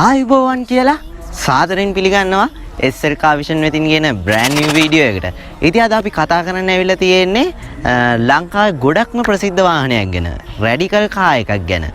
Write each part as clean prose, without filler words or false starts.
ආයුබෝවන් කියලා සාදරයෙන් පිළිගන්නවා SLK Vision වෙතින් කියන brand new video එකට. ඉතින් අද අපි කතා කරන්න ඇවිල්ලා තියෙන්නේ ලංකාවේ ගොඩක්ම ප්‍රසිද්ධ වාහනයක් ගැන. රැඩිකල් කාර් එකක් ගැන.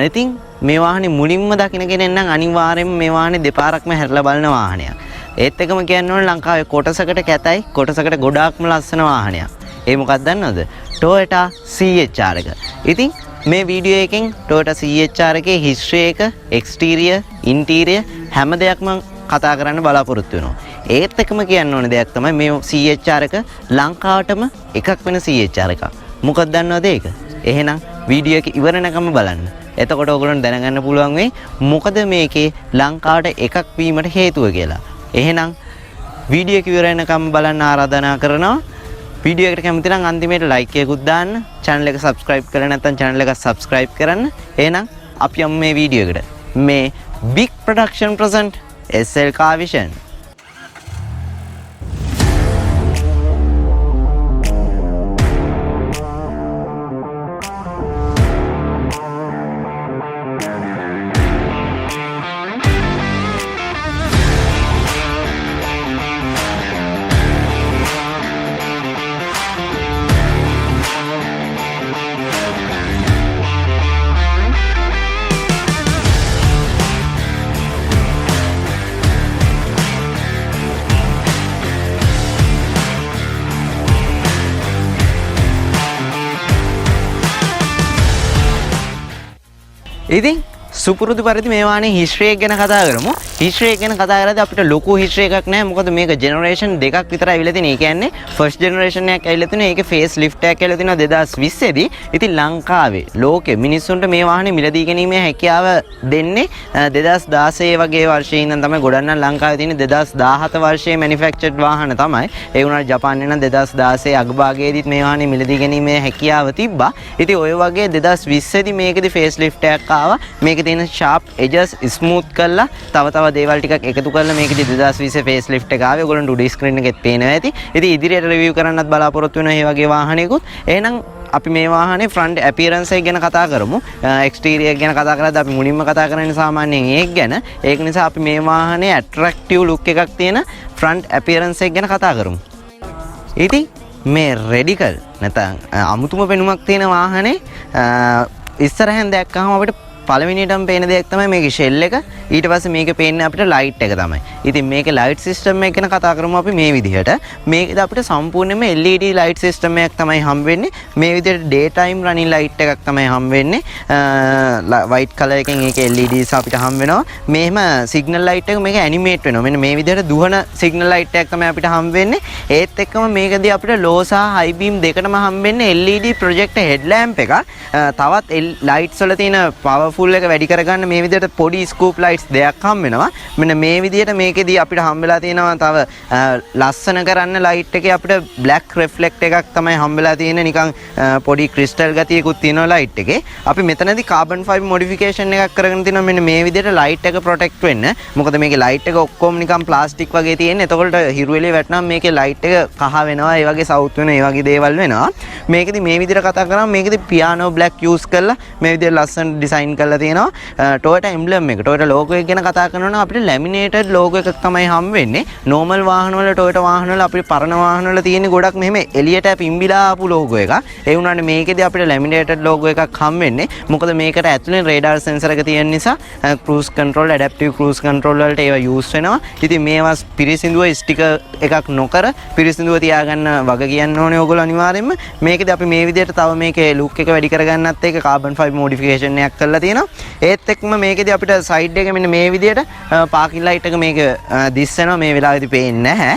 ඉතින් මේ වාහනේ මුලින්ම දකින්න කෙනෙක් නම් අනිවාර්යයෙන්ම මේ වාහනේ දෙපාරක්ම හැරලා බලන වාහනයක්. ඒත් එකම කියන්න ඕනේ ලංකාවේ කොටසකට කැතයි කොටසකට ගොඩාක්ම ලස්සන වාහනයක්. ඒ මොකක්ද දන්නවද? Toyota CHR එක. ඉතින් මේ වීඩියෝ එකෙන් Toyota CHR එකේ history එක, exterior, interior හැම දෙයක්ම කතා කරන්න බලාපොරොත්තු වෙනවා. ඒත් එකම කියන්න ඕනේ දෙයක් තමයි මේ CHR එක ලංකාවටම එකක් වෙන CHR එකක්. මොකක්ද දන්නවද ඒක? එහෙනම් වීඩියෝ එක ඉවරනකම බලන්න. එතකොට ඔයගොල්ලන්ට දැනගන්න පුළුවන් වෙයි මොකද මේකේ ලංකාවට එකක් වීමට හේතුව කියලා. එහෙනම් වීඩියෝ එක ඉවරනකම බලන්න ආරාධනා කරනවා. වීඩියෝ එකට කැමති නම් අන්තිමේට ලයික් එකකුත් දාන්න. channel එක subscribe කරලා නැත්නම් channel එක subscribe කරන්න. එහෙනම් අපි යමු මේ වීඩියෝ එකට. මේ big production present SLK Vision. ඉතින් සුපුරුදු පරිදි මේ වාහනේ හිස්ටරි එක ගැන කතා කරමු. හිස්ටරි එක ගැන කතා කරද්දී අපිට ලොකු හිස්ටරි එකක් නැහැ. මොකද මේක ජෙනරේෂන් දෙකක් විතරයි ඇවිල්ලා තියෙන්නේ. ඒ කියන්නේ ෆස්ට් ජෙනරේෂන් එකක් ඇවිල්ලා තියෙනවා. ඒකේ ෆේස් ලිෆ්ට් එකක් ඇවිල්ලා තියෙනවා 2020 දී. ඉතින් ලංකාවේ ලෝකෙ මිනිස්සුන්ට මේ වාහනේ මිලදී ගැනීමේ හැකියාව දෙන්නේ 2016 වගේ වර්ෂයේ ඉඳන් තමයි ගොඩක් ලංකාවේ තියෙන්නේ 2017 වර්ෂයේ මැනුෆැක්චර්ඩ් වාහන තමයි. ඒ වුණාට ජපානයේ නම් 2016 අගභාගයේදීත් මේ වාහනේ මිලදී ගැනීමේ හැකියාව තිබ්බා. ඉතින් ඔය වගේ 2020 දී මේකෙදි ෆේස් ලිෆ්ට් එකක් ආවා. මේකේ තියෙන sharp edges smooth කරලා තව දේවල් ටිකක් එකතු කරලා මේකෙදි 2020 ෆේස් ලිෆ්ට් එක ආවේ. ඔයගොල්ලන්ට උඩ ස්ක්‍රීන් එකෙත් පේනවා ඇති. ඉතින් ඉදිරියට රිවිව් කරන්නත් බලාපොරොත්තු වෙනවා මේ වගේ වාහනයකුත්. එහෙනම් අපි මේ වාහනේ ෆ්‍රන්ට් අපියරන්ස් එක ගැන කතා කරමු. එක්ස්ටීරියර් එක ගැන කතා කරද්දී අපි මුලින්ම කතා කරන්නේ සාමාන්‍යයෙන් ඒක ගැන. ඒක නිසා අපි මේ වාහනේ ඇට්‍රැක්ටිව් ලුක් එකක් තියෙන ෆ්‍රන්ට් අපියරන්ස් එක ගැන කතා කරමු. ඉතින් මේ රැඩිකල් නැත්නම් අමුතුම පෙනුමක් තියෙන වාහනේ ඉස්සරහෙන් දැක්කම අපිට පළවෙනියටම පේන දෙයක් තමයි මේකේ ෂෙල් එක. ඊට පස්සේ මේකේ පේන්නේ අපිට ලයිට් එක තමයි. ඉතින් මේකේ ලයිට් සිස්ටම් එක ගැන කතා කරමු අපි මේ විදිහට. මේකද අපිට සම්පූර්ණයෙන්ම LED ලයිට් සිස්ටම් එකක් තමයි හම්බ වෙන්නේ. මේ විදිහට ඩේ ටයිම් රනින් ලයිට් එකක් තමයි හම්බ වෙන්නේ. වයිට් කලර් එකෙන් ඒකේ LEDs අපිට හම්බ වෙනවා. මෙහෙම සිග්නල් ලයිට් එක මේක ඇනිමේට් වෙනවා. මෙන්න මේ විදිහට දුවන සිග්නල් ලයිට් එකක් තමයි අපිට හම්බ වෙන්නේ. ඒත් එක්කම මේකදී අපිට ලෝ සහ හයි බීම් දෙකටම හම්බ වෙන්නේ LED ප්‍රොජෙක්ටර් හෙඩ්ලැම්ප් එකක්. තවත් ලයිට්ස් වල තියෙන පවර් ෆුල් එක වැඩි කරගන්න මේ විදිහට පොඩි ස්කූප් ලයිට්ස් දෙකක් හම්බ වෙනවා. මෙන්න මේ විදිහට මේකෙදී අපිට හම්බ වෙලා තියෙනවා තව ලස්සන කරන්න ලයිට් එකේ අපිට බ්ලැක් රිෆ්ලෙක්ට් එකක් තමයි හම්බ වෙලා තියෙන්නේ. නිකන් පොඩි ක්‍රිස්ටල් ගතියකුත් තියෙනවා ලයිට් එකේ. අපි මෙතනදී කාබන් ෆයිබර් මොඩිෆිකේෂන් එකක් කරගෙන තිනවා මෙන්න මේ විදිහට ලයිට් එක ප්‍රොටෙක්ට් වෙන්න. මොකද මේකේ ලයිට් එක ඔක්කොම නිකන් ප්ලාස්ටික් වගේ තියෙන්නේ. එතකොට හිරු එළිය වැටෙනවා මේකේ ලයිට් එක කහ වෙනවා. ඒ වගේ සවුත් වෙනවා. ඒ වගේ දේවල් වෙනවා. මේකෙදී මේ විදිහට කතා කරාම මේකෙදී පියානෝ බ්ලැක් යූස් කරලා මේ විදිහට ලස්සන ඩිසයින් කරලා තියෙනවා. Toyota emblem එක Toyota logo එක ගැන කතා කරනවා නම් අපිට laminated logo එකක් තමයි හම් වෙන්නේ. normal වාහන වල Toyota වාහන වල අපිට පරණ වාහන වල තියෙන ගොඩක් මෙහෙම එළියට පිම්බිලා ආපු logo එකක්. ඒ වුණාට මේකෙදී අපිට laminated logo එකක් හම් වෙන්නේ. මොකද මේකට ඇතුලේ radar sensor එක තියෙන නිසා cruise control adaptive cruise control වලට ඒවා use වෙනවා. ඉතින් මේවා පිරිසිදුව sticker එකක් නොකර පිරිසිදුව තියාගන්න වග කියන්න ඕනේ ඕගොල්ලෝ අනිවාර්යයෙන්ම. මේකෙදී අපි මේ විදිහට තව මේකේ look එක වැඩි කරගන්නත් ඒක carbon fiber modification එකක් කරලා තියෙනවා. ඒත් එක්කම මේකෙදී අපිට සයිඩ් එක මෙන්න මේ විදිහට පාකින් ලයිට් එක මේක දිස් වෙනවා. මේ වෙලාවේදී පේන්නේ නැහැ.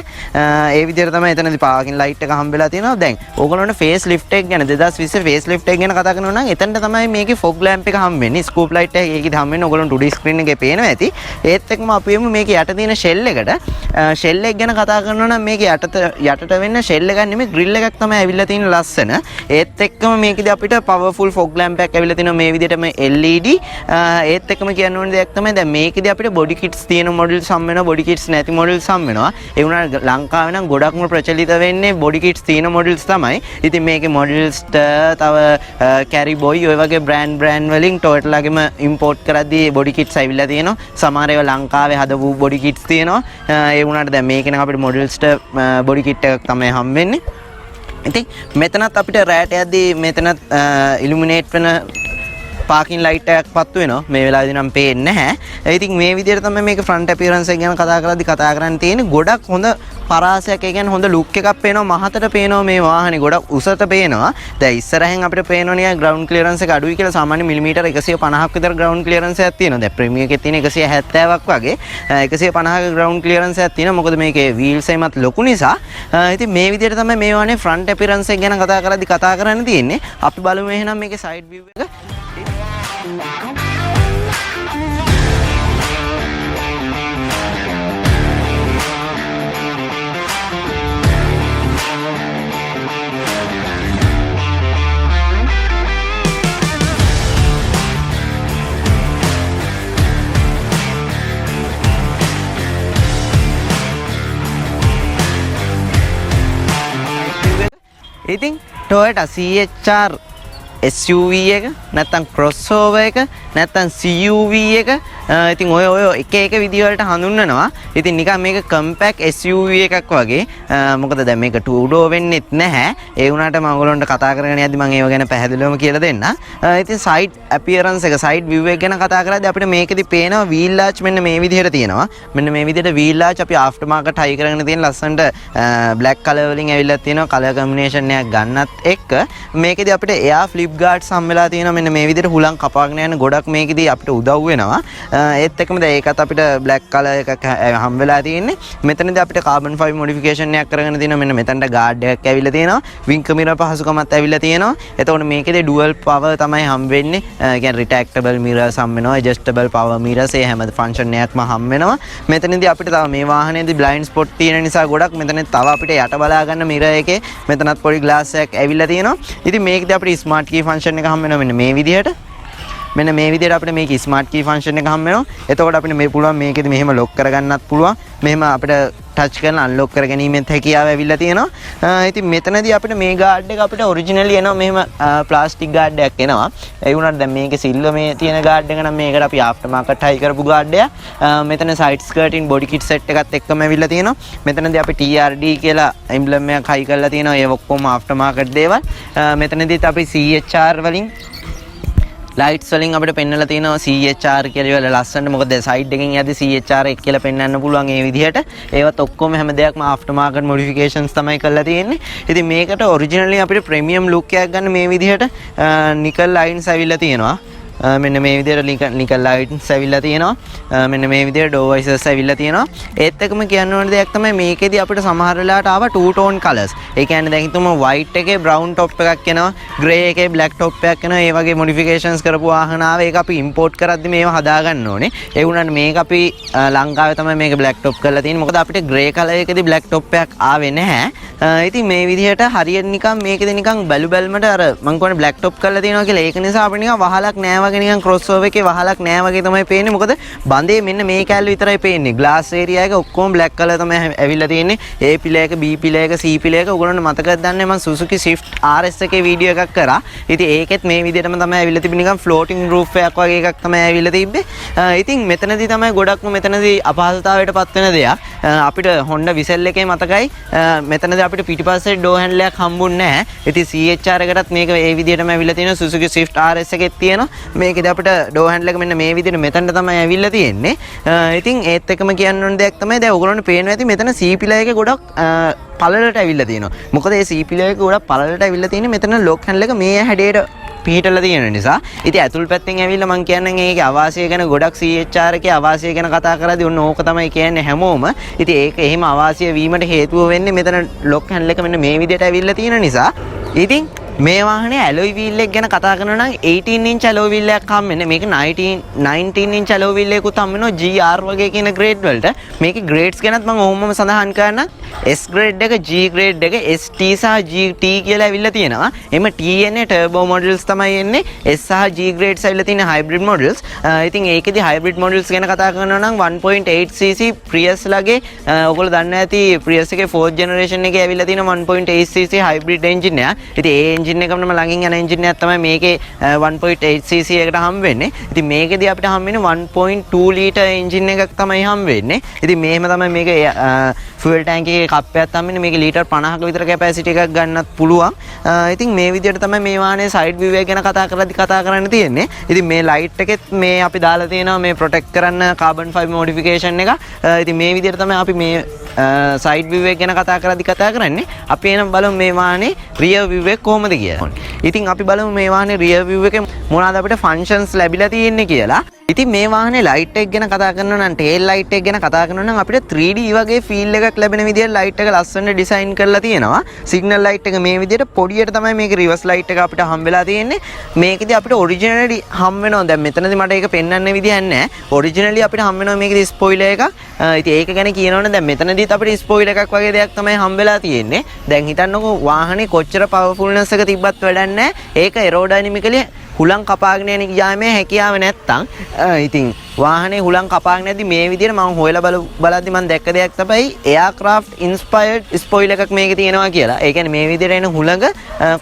ඒ විදිහට තමයි එතනදී පාකින් ලයිට් එක හම්බෙලා තියෙනවා. දැන් ඕගොල්ලන්ට ෆේස් ලිෆ්ට් එක ගැන 2020 ෆේස් ලිෆ්ට් එක ගැන කතා කරනවා නම් එතනට තමයි මේකේ ෆොග් ලැම්ප් එක හම්බ වෙන්නේ. ස්කූප් ලයිට් එක ඒකෙදි හම්බ වෙන්නේ. ඕගොල්ලන්ට උඩ ස්ක්‍රීන් එකේ පේනවා ඇති. ඒත් එක්කම අපි එමු මේකේ යට තියෙන ෂෙල් එකට. ෂෙල් එක ගැන කතා කරනවා නම් මේකේ යටට වෙන්න ෂෙල් එකක් නෙමෙයි ග්‍රිල් එකක් තමයි ඇවිල්ලා තියෙන ලස්සන. ඒත් එක්කම මේකෙදි අපිට පවර්ෆුල් ෆොග් ලැම්ප් එකක් ඇවිල්ලා තිනවා මේ විදිහටම LED එවි. ඒත් එක්කම කියන්න ඕන දෙයක් තමයි දැන් මේකෙදි අපිට බොඩි කිට්ස් තියෙන මොඩල්ස් හම් වෙනවා, බොඩි කිට්ස් නැති මොඩල්ස් හම් වෙනවා. ඒ වුණාට ලංකාවේ නම් ගොඩක්ම ප්‍රචලිත වෙන්නේ බොඩි කිට්ස් තියෙන මොඩල්ස් තමයි. ඉතින් මේකේ මොඩල්ස්ට තව කැරි බොයි ඔය වගේ බ්‍රෑන්ඩ් වලින් ටොයොටාලාගෙම ඉම්පෝට් කරද්දී බොඩි කිට්ස් ඇවිල්ලා තියෙනවා. සමහර ඒවා ලංකාවේ හදපු බොඩි කිට්ස් තියෙනවා. ඒ වුණාට දැන් මේකේ නම් අපිට මොඩල්ස්ට බොඩි කිට් එකක් තමයි හම් වෙන්නේ. ඉතින් මෙතනත් අපිට රෑට යද්දී මෙතනත් ඉලුමිනේට් වෙන පාකින් ලයිට් එකක් පත්තු වෙනවා. මේ වෙලාවේදී නම් පේන්නේ නැහැ. ඉතින් මේ විදිහට තමයි මේක ෆ්‍රන්ට් අපියරන්ස් එක ගැන කතා කරද්දී කතා කරන්න තියෙන්නේ. ගොඩක් හොඳ පරාසයක්, ඒ කියන්නේ හොඳ ලුක් එකක් පේනවා. මහතට පේනවා මේ වාහනේ. ගොඩක් උසට පේනවා. දැන් ඉස්සරහෙන් අපිට පේනවා නිකන් ග්‍රවුන්ඩ් ක්ලියරන්ස් එක අඩුයි කියලා. සාමාන්‍ය මිලිමීටර් 150ක් විතර ග්‍රවුන්ඩ් ක්ලියරන්ස් එකක් තියෙනවා. දැන් ප්‍රීමියර් එකේ තියෙන 170ක් වගේ 150ක ග්‍රවුන්ඩ් ක්ලියරන්ස් එකක් තියෙනවා. මොකද මේකේ වීල්ස් එමත් ලොකු නිසා. ඉතින් මේ විදිහට තමයි මේ වාහනේ ෆ්‍රන්ට් අපියරන්ස් එක ගැන කතා කරද්දී කතා කරන්න තියෙන්නේ. අපි බලමු එහෙනම් මේකේ සයිඩ් view එක. ඉතින් Toyota CHR SUV එක නැත්නම් crossover එක නැත්නම් CUV එක ඉතින් ඔය එක විදිහ වලට හඳුන්වනවා. ඉතින් නිකන් මේක compact SUV එකක් වගේ. මොකද දැන් මේක two door වෙන්නෙත් නැහැ. ඒ වුණාට මම ඔයගොල්ලන්ට කතා කරගෙන යද්දි මම ඒව ගැන පැහැදිලිවම කියලා දෙන්න. ඉතින් side appearance එක side view එක ගැන කතා කරද්දී අපිට මේකෙදි පේනවා wheel arch මෙන්න මේ විදිහට තියෙනවා. මෙන්න මේ විදිහට wheel arch අපි after market high කරගෙන තියෙන ලස්සනට black color වලින් ඇවිල්ලා තියෙනවා. color combination එකක් ගන්නත් එක්ක මේකෙදි අපිට air flip guards හම් වෙලා තියෙනවා. මෙන්න මේ විදිහට හුලං කපාගෙන යන ගොඩක් මේකෙදි අපිට උදව් වෙනවා. ඒත් එක්කම දැන් ඒකත් අපිට black color එකක් හම් වෙලා තියෙන්නේ. මෙතනදී අපිට carbon fiber modification එකක් කරගෙන තියෙනවා. මෙන්න මෙතනට guard එකක් ඇවිල්ලා තියෙනවා. wing mirror පහසුකමත් ඇවිල්ලා තියෙනවා. එතකොට මේකේදී dual power තමයි හම් වෙන්නේ. කියන්නේ retractable mirrors හම් වෙනවා, adjustable power mirrors ඒ හැම function එකක්ම හම් වෙනවා. මෙතනදී අපිට තව මේ වාහනේදී blind spot තියෙන නිසා ගොඩක් මෙතන තව අපිට යට බලා ගන්න mirror එකේ මෙතනත් පොඩි glass එකක් ඇවිල්ලා තියෙනවා. ඉතින් මේකදී අපිට smart key function එක හම් වෙනවා මෙන්න මේ විදිහට. මෙන්න මේ විදිහට අපිට මේක ස්මාර්ට් කී ෆන්ක්ෂන් එක හම් වෙනවා. එතකොට අපිට මේ පුළුවන් මේකෙදි මෙහෙම ලොක් කරගන්නත් පුළුවන්. මෙහෙම අපිට ටච් කරලා අන්ලොක් කර ගැනීමෙත් හැකියාව ඇවිල්ලා තියෙනවා. ඉතින් මෙතනදී අපිට මේ ගාඩ් එක අපිට ඔරිජිනලි එනවා මෙහෙම ප්ලාස්ටික් ගාඩ් එකක් එනවා. ඒ වුණාට දැන් මේකේ සිල්වර් මේ තියෙන ගාඩ් එක නම් මේකට අපි ආෆ්ටර් මාකට් හයි කරපු ගාඩ් එකක්. මෙතන සයිඩ් ස්කර්ටින් බොඩි කිට් සෙට් එකත් එක්කම ඇවිල්ලා තියෙනවා. මෙතනදී අපි TRD කියලා එම්බ්ලම් එකක් හයි කරලා තියෙනවා. ඒ ඔක්කොම ආෆ්ටර් මාකට් දේවල්. මෙතනදීත් අපි CHR වලින් ලයිට්ස් වලින් අපිට පෙන්වලා තියෙනවා CHR කියලා වල ලස්සනට. මොකද සයිඩ් එකෙන් යද්දි CHR එක කියලා පෙන්වන්න පුළුවන් ඒ විදිහට. ඒවත් ඔක්කොම හැම දෙයක්ම ආෆ්ටර් මාකට් මොඩිෆිකේෂන්ස් තමයි කරලා තියෙන්නේ. ඉතින් මේකට ඔරිජිනලි අපිට ප්‍රීමියම් ලුක් එකක් ගන්න මේ විදිහට නිකල් ලයින්ස් ඇවිල්ලා තියෙනවා. මෙන්න මේ විදිහට නිකල් ලයිට්ස් ඇවිල්ලා තියෙනවා. මෙන්න මේ විදිහට ඩෝ වයිසර්ස් ඇවිල්ලා තියෙනවා. ඒත් එක්කම කියන්න ඕන දෙයක් තමයි මේකෙදි අපිට සමහර වෙලාවට ආවා two tone colors. ඒ කියන්නේ දැන් හිතමු white එකේ brown top එකක් එනවා, grey එකේ black top එකක් එනවා. ඒ වගේ modifications කරපු වාහන ආවා. ඒක අපි import කරද්දි මේව හදා ගන්න ඕනේ. ඒ වුණාට මේක අපි ලංකාවේ තමයි මේක black top කරලා තියෙන්නේ. මොකද අපිට grey color එකේදී black top එකක් ආවේ නැහැ. ඉතින් මේ විදිහට හරියට නිකන් මේකෙදි නිකන් බැලුමට අර මං කියන්නේ black top කරලා තියෙනවා කියලා. ඒක නිසා අපිට නිකන් වහලක් නැහැ වගේ නිකන් crossover එකේ වහලක් නැහැ වගේ තමයි පේන්නේ. මොකද බඳේ මෙන්න මේ කැල්ල විතරයි පේන්නේ. glass area එක ඔක්කොම black color තමයි ඇවිල්ලා තියෙන්නේ. A පිලේ එක, B පිලේ එක, C පිලේ එක. ඔයගොල්ලන්ට මතකද දන්නේ මම Suzuki Swift RS එකේ වීඩියෝ එකක් කරා. ඉතින් ඒකෙත් මේ විදිහටම තමයි ඇවිල්ලා තිබෙන්නේ. නිකන් floating roof එකක් වගේ එකක් තමයි ඇවිල්ලා තිබ්බේ. ඉතින් මෙතනදී තමයි ගොඩක්ම මෙතනදී අපහසුතාවයට පත් වෙන දෙයක්. අපිට Honda Vissel එකේ මතකයි මෙතනදී අපිට පිටිපස්සේ door handle එකක් හම්බුන්නේ නැහැ. ඉතින් CHR එකටත් මේක ඒ විදිහටම ඇවිල්ලා තියෙනවා. Suzuki Swift RS එකෙත් තියෙනවා. මේකද අපිට door handle එක මෙන්න මේ විදිහට මෙතනට තමයි ඇවිල්ලා තියෙන්නේ. ඉතින් ඒත් එකම කියන්න ඕන දෙයක් තමයි දැන් ඔයගොල්ලන්ට පේනවා ඇති මෙතන C පිලර් එකේ ගොඩක් පළලට ඇවිල්ලා තියෙනවා. මොකද මේ C පිලර් එක ගොඩක් පළලට ඇවිල්ලා තියෙන්නේ. මෙතන lock handle එක මේ හැඩයට පිහිටලා තියෙන නිසා. ඉතින් ඇතුල් පැත්තෙන් ඇවිල්ලා මම කියන්නේ මේකේ අවාසිය ගැන ගොඩක් CHR එකේ අවාසිය ගැන කතා කරද්දී ඔන්න ඕක තමයි කියන්නේ හැමෝම. ඉතින් ඒක එහෙම අවාසිය වීමට හේතුව වෙන්නේ මෙතන lock handle එක මෙන්න මේ විදිහට ඇවිල්ලා තියෙන නිසා. ඉතින් මේ වාහනේ ඇලොයි වීල් එක ගැන කතා කරනවා නම් 18 inch ඇලොයි වීල් එකක් හම් වෙන්නේ. මේක 19 inch ඇලොයි වීල් එකකුත් හම් වෙනවා GR වගේ කියන ග්‍රේඩ් වලට. මේකේ ග්‍රේඩ්ස් ගැනත් මම ඕමම සඳහන් කරන්න. S ග්‍රේඩ් එක, G ග්‍රේඩ් එක, ST සහ GT කියලා ඇවිල්ලා තියෙනවා. එimhe T එන්නේ ටර්බෝ මොඩල්ස් තමයි එන්නේ. S සහ G ග්‍රේඩ්ස් ඇවිල්ලා තියෙන හයිබ්‍රිඩ් මොඩල්ස්. ඉතින් ඒකෙදි හයිබ්‍රිඩ් මොඩල්ස් ගැන කතා කරනවා නම් 1.8cc Prius ලගේ ඔයගොල්ලෝ දන්නවා ඇති Prius එකේ 4th generation එකේ ඇවිල්ලා තියෙන 1.8cc hybrid engine එක. ඉතින් ඒ engine එකම ළඟින් යන engine එකක් තමයි මේකේ 1.8cc එකට හම් වෙන්නේ. ඉතින් මේකෙදී අපිට හම් වෙන්නේ 1.2 liter engine එකක් තමයි හම් වෙන්නේ. ඉතින් මේකම තමයි මේකේ fuel tank එකේ කප්පයක් හම් වෙන්නේ. මේකේ ලීටර් 50ක විතර capacity එකක් ගන්නත් පුළුවන්. ඉතින් මේ විදිහට තමයි මේ වාහනේ side view එක ගැන කතා කරන්න තියෙන්නේ. ඉතින් මේ light එකෙත් මේ අපි දාලා තියෙනවා මේ protect කරන්න carbon fiber modification එක. ඉතින් මේ විදිහට තමයි අපි මේ side view එක ගැන කතා කරන්නේ. අපි එනම් බලමු මේ වාහනේ rear view එක කොහොමද කියලා. ඉතින් අපි බලමු මේ වාහනේ rear view එකේ මොනවාද අපිට functions ලැබිලා තියෙන්නේ කියලා. ඉතින් මේ වාහනේ light එක ගැන කතා කරනවා නම් tail light එක ගැන කතා කරනවා නම් අපිට 3D වගේ feel එකක් ලැබෙන විදිහට light එක ලස්සනට design කරලා තියෙනවා. signal light එක මේ විදිහට පොඩියට තමයි මේකේ reverse light එක අපිට හම් වෙලා තියෙන්නේ. මේකෙදි අපිට originally හම් වෙනවා. දැන් මෙතනදී මට ඒක පෙන්වන්න විදිහක් නැහැ. originally අපිට හම් වෙනවා මේකේ spoiler එක. ඉතින් ඒක ගැන කියනවනේ දැන් මෙතනදීත් අපිට spoiler එකක් වගේ දෙයක් තමයි හම් වෙලා තියෙන්නේ. දැන් හිතන්නකෝ වාහනේ කොච්චර powerfulness එක තිබ්බත් වැඩක් නැහැ. ඒක aerodynamically හුලං කපාගෙන යන යාමේ හැකියාව නැත්තම් ඉතින් වාහනේ හුලං කපාගෙන නැද්දි මේ විදිහට මම හොයලා බලද්දි මම දැක්ක දෙයක් තමයි aircraft inspired spoiler එකක් මේකේ තියෙනවා කියලා. ඒ කියන්නේ මේ විදිහට එන හුලඟ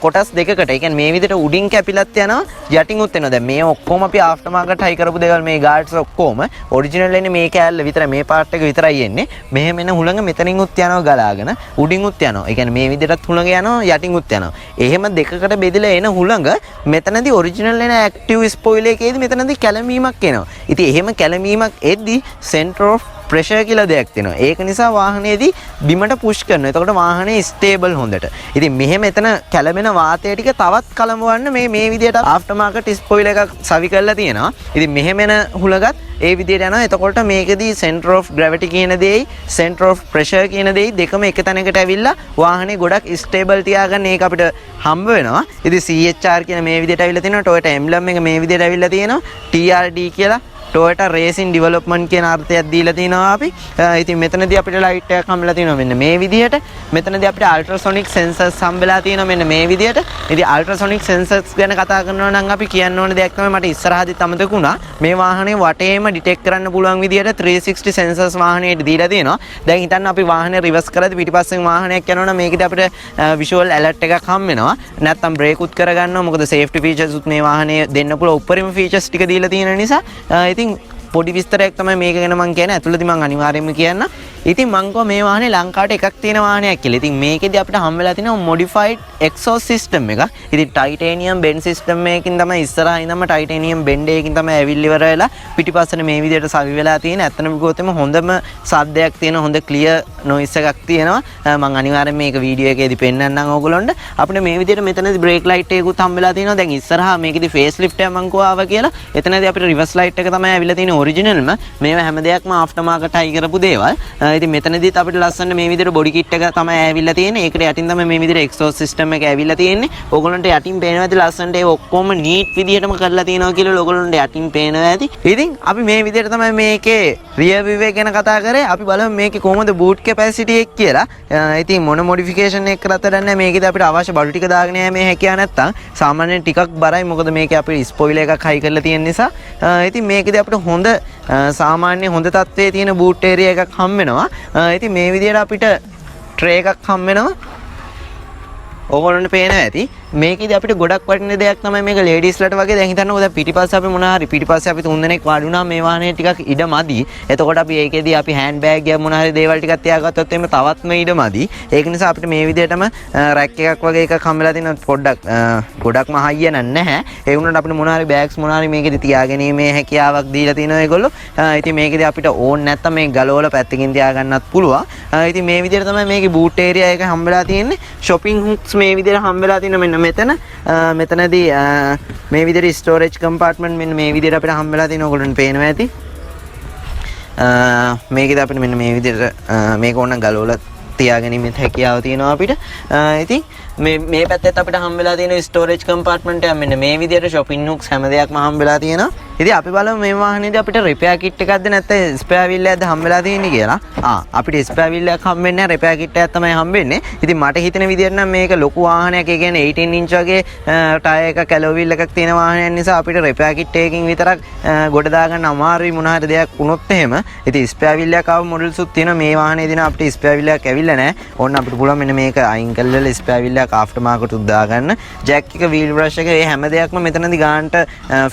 කොටස් දෙකකට. ඒ කියන්නේ මේ විදිහට උඩින් කැපිලත් යනවා යටින් උත් වෙනවා. දැන් මේ ඔක්කොම අපි after market high කරපු දේවල් මේ guards ඔක්කොම original එන්නේ මේ කෑල්ල විතරයි මේ part එක විතරයි එන්නේ. මෙහෙම එන හුලඟ මෙතනින් උත් යනවා ගලාගෙන උඩින් උත් යනවා. ඒ කියන්නේ මේ විදිහටත් හුලඟ යනවා යටින් උත් යනවා. එහෙම දෙකකට බෙදලා එන හුලඟ මෙතනදී original එන active spoiler එකේදී මෙතනදී කැළඹීමක් එනවා. ඉතින් එහෙම කැළඹීමක් එද්දි center of pressure කියලා දෙයක් තියෙනවා. ඒක නිසා වාහනයේදී බිමට push කරනවා. එතකොට වාහනේ stable හොඳට. ඉතින් මෙහෙම එතන කැළඹෙන වාතය ටික තවත් කලඹවන්න මේ විදිහට after market spoiler එකක් සවි කරලා තියෙනවා. ඉතින් මෙහෙම එන හුලඟත් ඒ විදිහට යනවා. එතකොට මේකෙදී center of gravity කියන දෙයි center of pressure කියන දෙයි දෙකම එක තැනකට ඇවිල්ලා වාහනේ ගොඩක් stable තියාගන්න ඒක අපිට හම්බ වෙනවා. ඉතින් CHR කියන මේ විදිහට ඇවිල්ලා තිනවා. Toyota emblem එක මේ විදිහට ඇවිල්ලා තියෙනවා. TRD කියලා Toyota Racing Development කියන අර්ථයක් දීලා තිනවා අපි. ඉතින් මෙතනදී අපිට light එකක් හම්බෙලා තිනවා මෙන්න මේ විදිහට. මෙතනදී අපිට ultrasonic sensors හම්බෙලා තිනවා මෙන්න මේ විදිහට. ඉතින් ultrasonic sensors ගැන කතා කරනවා නම් අපි කියන්න ඕන දෙයක් තමයි මට ඉස්සරහදිත් අමතක වුණා. මේ වාහනේ වටේම detect කරන්න පුළුවන් විදිහට 360 sensors වාහනේට දීලා තියෙනවා. දැන් හිතන්න අපි වාහනේ reverse කරද්දී පිටිපස්සෙන් වාහනයක් යනවා නම් මේකෙදි අපිට visual alert එකක් හම් වෙනවා. නැත්නම් brake උත් කරගන්නවා. මොකද safety features උත් මේ වාහනේ දෙන්න පුළුවන් උපරිම features ටික දීලා තියෙන නිසා. ඉතින් පොඩි විස්තරයක් තමයි මේක ගැන මම කියන්නේ. ඇතුළතදී මම අනිවාර්යයෙන්ම කියන්න. ඉතින් මං කව මේ වාහනේ ලංකාවට එකක් තියෙන වාහනයක් කියලා. ඉතින් මේකෙදි අපිට හම් වෙලා තිනවා modified exhaust system එක. ඉතින් titanium bend system එකකින් තමයි ඉස්සරහා ඉඳන්ම titanium bend එකකින් තමයි ඇවිල්ලි ඉවර වෙලා පිටිපස්සට මේ විදිහට සවි වෙලා තියෙන. ඇත්තටම කිව්වොත් හොඳම සද්දයක් තියෙන හොඳ clear noise එකක් තියෙනවා. මම අනිවාර්යයෙන් මේක වීඩියෝ එකේදී පෙන්නන්නම් ඕගොල්ලොන්ට. අපිට මේ විදිහට මෙතනදී brake light එකකුත් හම් වෙලා තියෙනවා. දැන් ඉස්සරහා මේකෙදි facelift එක මං කව ආවා කියලා. එතනදී අපිට reverse light එක තමයි ඇවිල්ලා තියෙන්නේ originalම. මේවා හැම දෙයක්ම after market high කරපු දේවල්. ඉතින් මෙතනදීත් අපිට ලස්සන මේ විදිහට බොඩි කිට් එක තමයි ඇවිල්ලා තියෙන්නේ. ඒකට යටින් තමයි මේ විදිහට exhaust system එක ඇවිල්ලා තියෙන්නේ. ඕගොල්ලන්ට යටින් පේනවා ඇති ලස්සනට ඒ ඔක්කොම neat විදිහටම කරලා තියෙනවා කියලා ඕගොල්ලන්ට යටින් පේනවා ඇති. ඉතින් අපි මේ විදිහට තමයි මේකේ rear view එක ගැන කතා කරේ. අපි බලමු මේකේ කොහොමද boot capacity එක කියලා. ඉතින් මොන modification එක කරත් නැහැ. මේකේද අපිට අවශ්‍ය බඩු ටික දාගෙන යෑමේ හැකියාව නැත්තම් සාමාන්‍යයෙන් ටිකක් බරයි. මොකද මේකේ අපිට spoiler එකක් high කරලා තියෙන නිසා. ඉතින් මේකේදී අපිට හොඳ සාමාන්‍ය හොඳ තත්ත්වයේ තියෙන boot area එකක් හම් වෙනවා. ඉතින් මේ විදිහට අපිට tray එකක් හම් වෙනවා. ඕගොල්ලන්ට පේනවා ඇති. මේකෙදි අපිට ගොඩක් වටින දෙයක් තමයි මේක ලේඩීස්ලට වගේ. දැන් හිතන්නකෝ දැන් පිටිපස්සේ අපි මොනවා හරි පිටිපස්සේ අපි 3 දෙනෙක් වාඩි වුණාම මේ වාහනේ ටිකක් ඉඩ මදි. එතකොට අපි ඒකෙදි අපි හෑන්ඩ් බෑග් එක මොනවා හරි දේවල් ටිකක් තියාගත්තොත් එimhe තවත්ම ඉඩ මදි. ඒක නිසා අපිට මේ විදිහටම රැක් එකක් වගේ එකක් හම්බෙලා තියෙනවා. පොඩ්ඩක් ගොඩක්ම හයිය නැහැ. ඒ වුණාට අපිට මොනවා හරි බෑග්ස් මොනවා හරි මේකෙදි තියාගැනීමේ හැකියාවක් දීලා තියෙනවා ඒගොල්ලෝ. ඉතින් මේකෙදි අපිට ඕන් නැත්තම් මේ ගලවල පැත්තකින් තියාගන්නත් පුළුවන්. ඉතින් මේ විදිහට තමයි මේකේ බූට් ඒරියා එක හම්බෙලා තියෙන්නේ. shopping hooks මේ විදිහට හම්බෙලා තියෙන මෙන්න මෙතනදී මේ විදිහට storage compartment මෙන්න මේ විදිහට අපිට හම්බෙලා තියෙන ඕගොල්ලන්ට පේනවා ඇති. මේකෙද අපිට මෙන්න මේ විදිහට මේක ඕන ගලවලා තියාගැනීමේ හැකියාව තියෙනවා අපිට. ඉතින් මේ පැත්තෙත් අපිට හම්බෙලා තියෙන ස්ටෝරේජ් කම්පාර්ට්මන්ට් එක මෙන්න මේ විදිහට shopping nooks හැම දෙයක්ම හම්බෙලා තියෙනවා. ඉතින් අපි බලමු මේ වාහනේදී අපිට රිපෙයාර් කිට් එකක්ද නැත්නම් ස්පෙයාර් වීල් එකක්ද හම්බෙලා තියෙන්නේ කියලා. අපිට ස්පෙයාර් වීල් එකක් හම්බෙන්නේ නැහැ, රිපෙයාර් කිට් එකක් තමයි හම්බෙන්නේ. ඉතින් මට හිතෙන විදිහට නම් මේක ලොකු වාහනයක්. ඒ කියන්නේ 18 ඉන්ච් වගේ ටයර් එකක් ඇලෝ වීල් එකක් තියෙන වාහනයක් නිසා අපිට රිපෙයාර් කිට් එකකින් විතරක් ගොඩ දාගන්න අමාරුයි මොන හරි දෙයක් වුණොත් එහෙම. ඉතින් ස්පෙයාර් වීල් එකක් ආව මොඩල්ස් උත් තියෙනවා. මේ වාහනේදී නම් අපිට ස්පෙයාර් වීල් එකක් ඇවිල්ලා නැහැ. ඕන්න අපිට පුළුවන් මෙන්න මේක අයින් කරලා ස්පෙයාර් වීල් එකක් ආෆ්ටර් මාකට් උත් දාගන්න. ජැක් එක, වීල් බ්‍රෂ් එක, මේ හැම දෙයක්ම මෙතනදී ගානට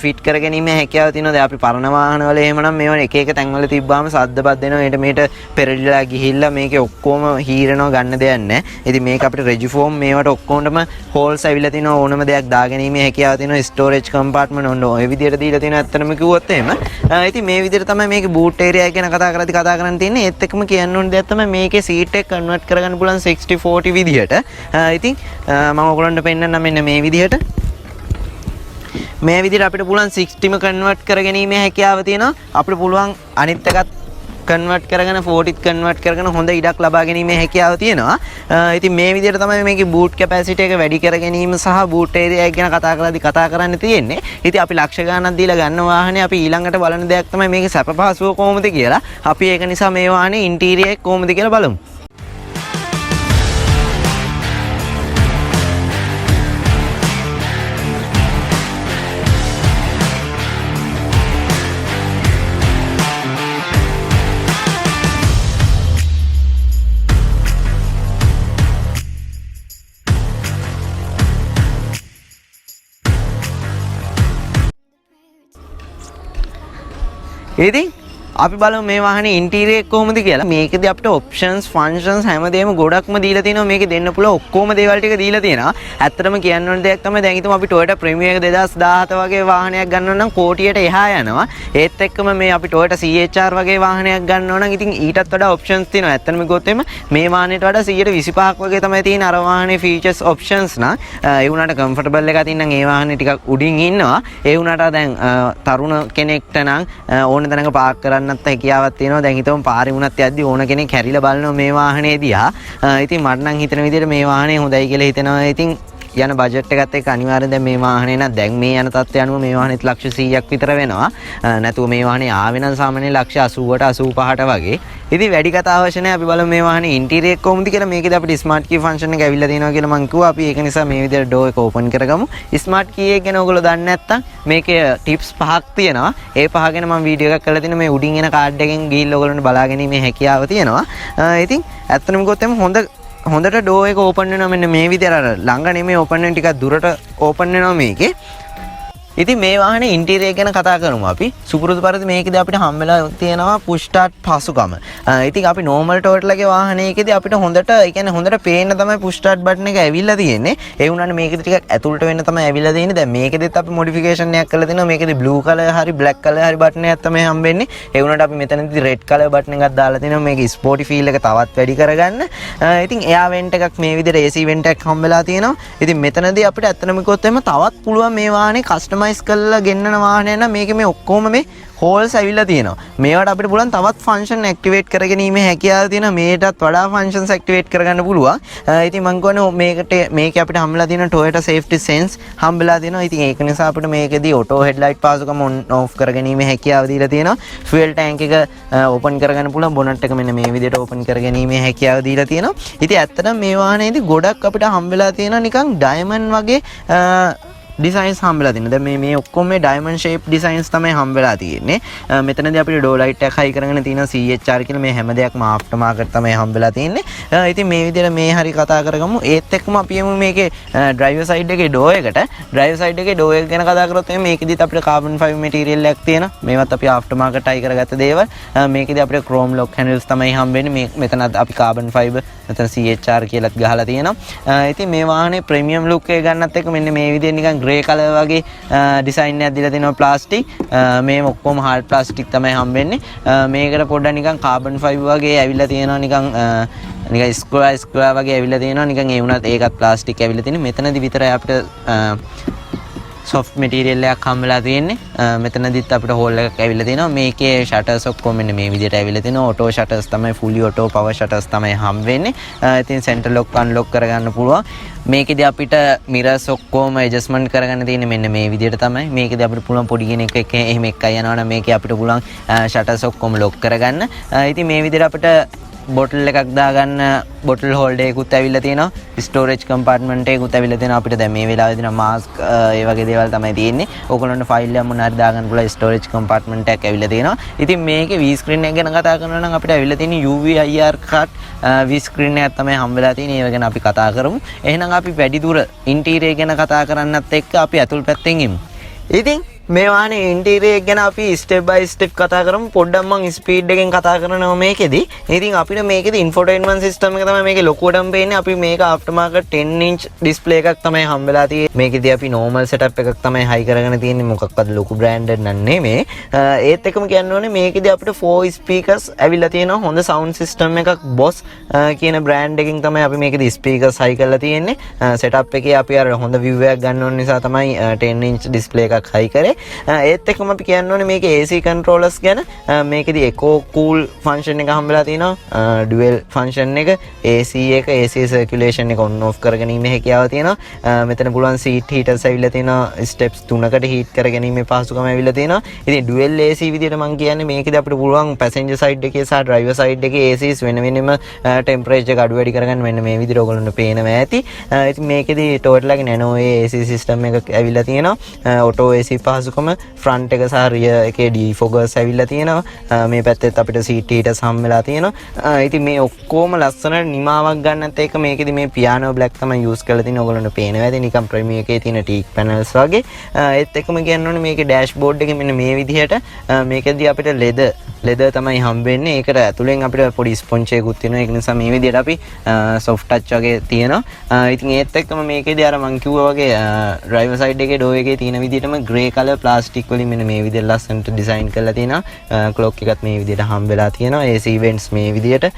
ෆිට කරගැනීමේ හැකියාව තියෙනවා. දැන් අපි පරණ වාහනවල එහෙමනම් මේවා එක එක තැන්වල තිබ්බාම සද්දපත් දෙනවා. ඊට මේට පෙරලිලා ගිහිල්ලා මේකේ ඔක්කොම හීරනවා ගන්න දෙයක් නැහැ. ඉතින් මේක අපිට රෙජිෆෝම් මේවට ඔක්කොමඩම හෝල්ස් ඇවිල්ලා තිනවා. ඕනම දෙයක් දාගැනීමේ හැකියාව තියෙනවා. ස්ටෝරේජ් කම්පාර්ට්මන්ට් ඔන්න ඔය විදිහට දීලා තියෙනවා. ඇත්තටම කිව්වොත් එහෙම. ඉතින් මේ විදිහට තමයි මේකේ බූට් ඒරියා ගැන කතා කරන්න තියෙන්නේ. ඒත් එක්කම කියන්න ඕන දෙයක් තමයි මේකේ සීට් එක කන්වර්ට් කරගන්න පුළුවන් 60-40 විදිහට. ඉතින් මම ඔයගොල්ලන්ට පෙන්නන්නම් මෙන්න මේ විදිහට. මේ විදිහට අපිට පුළුවන් 60ම කන්වර්ට් කරගැනීමේ හැකියාව තියෙනවා. අපිට පුළුවන් අනිත් එකත් කන්වර්ට් කරගෙන 40ත් කන්වර්ට් කරගෙන හොඳ ඉඩක් ලබා ගැනීමේ හැකියාව තියෙනවා. ඉතින් මේ විදිහට තමයි මේකේ බූට් කැපැසිටි එක වැඩි කර ගැනීම සහ බූට් ඒරියා එක ගැන කතා කරන්න තියෙන්නේ. ඉතින් අපි ලක්ෂ ගණනක් දීලා ගන්න වාහනේ අපි ඊළඟට බලන දෙයක් තමයි මේකේ සැප පහසුව කොහොමද කියලා. අපි ඒක නිසා මේ වාහනේ ඉන්ටීරියර් එක කොහොමද කියලා බලමු. ඉතින් අපි බලමු මේ වාහනේ ඉන්ටීරියර් එක කොහොමද කියලා. මේකෙදී අපිට ඔප්ෂන්ස්, ෆන්ක්ෂන්ස් හැමදේම ගොඩක්ම දීලා තිනවා. මේකේ දෙන්න පුළුවන් ඔක්කොම දේවල් ටික දීලා තියෙනවා. ඇත්තටම කියන්න ඕන දෙයක් තමයි දැන් හිතමු අපි Toyota Premio එක 2017 වගේ වාහනයක් ගන්නවා නම් කෝටියට එහා යනවා. ඒත් එක්කම මේ අපි Toyota CHR වගේ වාහනයක් ගන්නවා නම් ඉතින් ඊටත් වඩා ඔප්ෂන්ස් තියෙනවා. ඇත්තටම කිව්වොත් එimhe මේ වාහනේට වඩා 125ක් වගේ තමයි තියෙන අර වාහනේ ෆීචර්ස් ඔප්ෂන්ස් නා. ඒ වුණාට කම්ෆර්ටබල් එකක් තියෙන නම් ඒ වාහනේ ටිකක් උඩින් ඉන්නවා. ඒ වුණාට දැන් තරුණ කෙනෙක්ට නම් ඕන තැනක පාක් කරන්න හැකියාවක් තියෙනවා. දැන් හිතමු පාරේ වුණත් යද්දි ඕන කෙනෙක් හැරිලා බලනවා මේ වාහනේ දිහා. ඉතින් මට නම් හිතන විදිහට මේ වාහනේ හොඳයි කියලා හිතෙනවා. ඉතින් යන බජට් එකත් එක්ක අනිවාර්යෙන් දැන් මේ වාහනේ නම් දැන් මේ යන තත්ත්වය අනුව මේ වාහනේත් ලක්ෂ 100ක් විතර වෙනවා. නැතුව මේ වාහනේ ආවේ නම් සාමාන්‍ය ලක්ෂ 80ට 85ට වගේ. ඉතින් වැඩි කතා අවශ්‍ය නැහැ. අපි බලමු මේ වාහනේ ඉන්ටීරියර් එක කොහොමද කියලා. මේකේදී අපිට ස්මාර්ට් කී ෆන්ක්ෂන් එක ඇවිල්ලා තියෙනවා කියලා මං කිව්වා. අපි ඒක නිසා මේ විදිහට ඩෝර් එක ඕපන් කරගමු. ස්මාර්ට් කී එක ගැන ඔයගොල්ලෝ දන්නේ නැත්නම් මේකේ ටිප්ස් 5ක් තියෙනවා. ඒ පහ ගැන මම වීඩියෝ එකක් කරලා තිනවා. මේ උඩින් එන කාඩ් එකෙන් ගිහිල්ලා ඔයගොල්ලන්ට බලා ගැනීමේ හැකියාව තියෙනවා. ඉතින් ඇත්තටම කිව්වොත් එම හොඳට ඩෝ එක ඕපන් වෙනවා. මෙන්න මේ විදිහට අර ළඟ නෙමෙයි ඕපන් වෙන ටිකක් දුරට ඕපන් වෙනවා මේකේ. ඉතින් මේ වාහනේ ඉන්ටීරියර් ගැන කතා කරමු අපි. සුපුරුදු පරිදි මේකදී අපිට හම්බෙලා තියෙනවා පුෂ් ස්ටාර්ට් පහසුකම. ඉතින් අපි නෝමල් ටොයොටාගේ වාහනයකදී අපිට හොඳට ඒ කියන්නේ හොඳට පේන්න තමයි පුෂ් ස්ටාර්ට් බටන් එක ඇවිල්ලා තියෙන්නේ. ඒ වුණානේ මේකදී ටිකක් ඇතුළට වෙන්න තමයි ඇවිල්ලා තියෙන්නේ. දැන් මේකෙදිත් අපි මොඩිෆිකේෂන් එකක් කරලා තිනවා. මේකදී බ්ලූ කලර් හරි බ්ලැක් කලර් හරි බටන් එකක් තමයි හම්බෙන්නේ. ඒ වුණාට අපි මෙතනදී රෙඩ් කලර් බටන් එකක් දාලා තිනවා. මේක ස්පෝටි ෆීල් එක තවත් වැඩි කරගන්න. ඉතින් එයා වෙන්ට් එකක් මේ විදිහට AC වෙන්ට් එකක් හම්බෙලා තියෙනවා. ඉතින් මෙතනදී අපිට ඇත්තටම කිව්වොත් එimhe තවත් පුළුවන් මේ වාහනේ කස්ටමයිස් කරලා ගෙන්නන වාහනය නම් මේකේ මේ ඔක්කොම මේ හෝල්ස් ඇවිල්ලා තියෙනවා. මේවට අපිට පුළුවන් තවත් ෆන්ක්ෂන් ඇක්ටිවේට් කරගැනීමේ හැකියාව තියෙනවා. මේකටත් වඩා ෆන්ක්ෂන්ස් ඇක්ටිවේට් කරගන්න පුළුවන්. ඉතින් මම කියන්නේ මේකේ අපිට හම්බෙලා තියෙන Toyota Safety Sense හම්බෙලා තියෙනවා. ඉතින් ඒක නිසා අපිට මේකෙදී ඔටෝ හෙඩ්ලයිට් පාසුකම ඔන් ඔෆ් කරගැනීමේ හැකියාව දීලා තියෙනවා. ෆුවල් ටැංක් එක ඕපන් කරගන්න පුළුවන්. බොනට් එක මෙන්න මේ විදිහට ඕපන් කරගැනීමේ හැකියාව දීලා තියෙනවා. ඉතින් ඇත්තටම මේ වාහනේදී ගොඩක් අපිට හම්බෙලා තියෙනවා නිකන් ඩයමන්ඩ් වගේ ඩිසයින්ස් හම්බෙලා තියෙනවා. දැන් මේ ඔක්කොම මේ ඩයමන්ඩ් ෂේප් ඩිසයින්ස් තමයි හම්බෙලා තියෙන්නේ. මෙතනදී අපිට ඩෝ ලයිට් එකක් හයි කරගෙන තියෙනවා. CHR කියලා මේ හැම දෙයක්ම ආෆ්ටර් මාකට් තමයි හම්බෙලා තියෙන්නේ. ඉතින් මේ විදිහට මේ හරි කතා කරගමු. ඒත් එක්කම අපි යමු මේකේ ඩ්‍රයිවර් සයිඩ් එකේ ඩෝ එකට. ඩ්‍රයිවර් සයිඩ් එකේ ඩෝ එක ගැන කතා කරොත් මේකෙදිත් අපිට කාබන් ෆයිබර් මැටීරියල් එකක් තියෙනවා. මේවත් අපි ආෆ්ටර් මාකට් හයි කරගත්ත දේවල්. මේකෙදි අපිට ක්‍රෝම් ලොක් හැන්ඩල්ස් තමයි හම්බෙන්නේ. මෙතනත් අපි කාබන් ෆයිබර් මෙතන CHR කියලාත් ගහලා තියෙනවා. ඉතින් මේ වාහනේ ප්‍රීමියම් ලුක් එක ගන්නත් එක්ක මෙන්න මේ විදිහට නිකන් ග්‍රේ කලර් වගේ ඩිසයින් එකක් දීලා තිනවා ප්ලාස්ටික්. මේ ඔක්කොම හાર્ඩ් ප්ලාස්ටික් තමයි හම්බෙන්නේ. මේකට පොඩ්ඩක් නිකන් කාබන් ෆයිබර් වගේ ඇවිල්ලා තියෙනවා. නිකන් ස්ක්වයර් වගේ ඇවිල්ලා තියෙනවා. නිකන් ඒ වුණත් ඒකත් ප්ලාස්ටික් ඇවිල්ලා තියෙන්නේ. මෙතනදි විතරයි අපිට soft material එකක් හම් වෙලා තියෙන්නේ. මෙතනදිත් අපිට hole එකක් ඇවිල්ලා තියෙනවා. මේකේ shutters ඔක්කොම මෙන්න මේ විදිහට ඇවිල්ලා තියෙනවා. auto shutters තමයි fully auto power shutters තමයි හම් වෙන්නේ. ඉතින් center lock unlock කරගන්න පුළුවන්. මේකෙදි අපිට mirrors ඔක්කොම adjustment කරගන්න තියෙන්නේ මෙන්න මේ විදිහට තමයි. මේකෙදි අපිට පුළුවන් පොඩි කෙනෙක් එක එහෙම එකයි යනවා නම් මේකේ අපිට පුළුවන් shutters ඔක්කොම lock කරගන්න. ඉතින් මේ විදිහට අපිට bottle එකක් දාගන්න bottle holder එකකුත් ඇවිල්ලා තියෙනවා. storage compartment එකකුත් ඇවිල්ලා තියෙනවා. අපිට දැන් මේ වෙලාවේ දෙන mask ඒ වගේ දේවල් තමයි තියෙන්නේ. ඕගොල්ලන්ට file එක මොනවා හරි දාගන්න පුළුවන් storage compartment එකක් ඇවිල්ලා තියෙනවා. ඉතින් මේකේ V screen එක ගැන කතා කරනවා නම් අපිට ඇවිල්ලා තියෙන UV IR cut V screen එකක් තමයි හම් වෙලා තියෙන්නේ. ඒව ගැන අපි කතා කරමු. එහෙනම් අපි වැඩි දුර interior ගැන කතා කරන්නත් එක්ක අපි අතුල් පැත්තෙන් ඉමු. ඉතින් මේ වාහනේ ඉන්ටීරියර් ගැන අපි ස්ටෙප් බයි ස්ටෙප් කතා කරමු. පොඩ්ඩක් මම ස්පීඩ් එකෙන් කතා කරනවා මේකෙදි. ඉතින් අපිට මේකෙදි ඉන්ෆෝටේන්මන්ට් සිස්ටම් එක තමයි මේකේ ලොකුවටම පේන්නේ. අපි මේක ආෆ්ටර් මාකට් 10 inch ඩිස්ප්ලේ එකක් තමයි හම් වෙලා තියෙන්නේ. මේකෙදි අපි normal setup එකක් තමයි high කරගෙන තියෙන්නේ. මොකක්වත් ලොකු branded නන්නේ මේ. ඒත් එකම කියන්න ඕනේ මේකෙදි අපිට 4 speakers ඇවිල්ලා තියෙනවා. හොඳ sound system එකක් Boss කියන brand එකකින් තමයි අපි මේකෙදි speakers high කරලා තියෙන්නේ. setup එකේ අපි අර හොඳ view එකක් ගන්න ඕන නිසා තමයි 10 inch display එකක් high කරේ. ඒත් එක්කම අපි කියන්න ඕනේ මේකේ AC controllers ගැන. මේකෙදි eco cool function එක හම්බෙලා තිනවා. dual function එක AC එක AC circulation එක on off කරගැනීමේ හැකියාව තියෙනවා. මෙතන පුළුවන් seat heaters ඇවිල්ලා තියෙනවා. steps 3කට heat කරගැනීමේ පහසුකම ඇවිල්ලා තියෙනවා. ඉතින් dual AC විදියට මම කියන්නේ මේකෙදි අපිට පුළුවන් passenger side එකේ සහ driver side එකේ ACs වෙන වෙනම temperature එක අඩු වැඩි කරගන්න මෙන්න මේ විදියට ඔයගොල්ලන්ට පේනවා ඇති. ඉතින් මේකෙදි Toyota ගේ Nano AC system එකක් ඇවිල්ලා තියෙනවා. auto AC පහසුකම front එක සහ rear එකේ defoggers ඇවිල්ලා තියෙනවා. මේ පැත්තෙත් අපිට seat heaters හම් වෙලා තියෙනවා. ඉතින් මේ ඔක්කොම ලස්සනට නිමාවක් ගන්නත් එක මේකෙදි මේ piano black තමයි use කරලා තියෙන්නේ. ඔයගොල්ලන්ට පේනවා ඇති නිකන් premium එකේ තියෙන teak panels වගේ. ඒත් එකම කියන්න ඕනේ මේකේ dashboard එකේ මෙන්න මේ විදිහට මේකෙදි අපිට leather තමයි හම් වෙන්නේ. ඒකට ඇතුලෙන් අපිට පොඩි ස්පොන්ජ් එකකුත් තියෙනවා. ඒක නිසා මේ විදිහට අපි soft touch වගේ තියෙනවා. ඉතින් ඒත් එක්කම මේකෙදි අර මං කිව්වා වගේ driver side එකේ door එකේ තියෙන විදිහටම grey color plastic වලින් මෙන්න මේ විදිහට ලස්සනට ඩිසයින් කරලා තියෙනවා. clock එකත් මේ විදිහට හම් වෙලා තියෙනවා. AC vents මේ විදිහට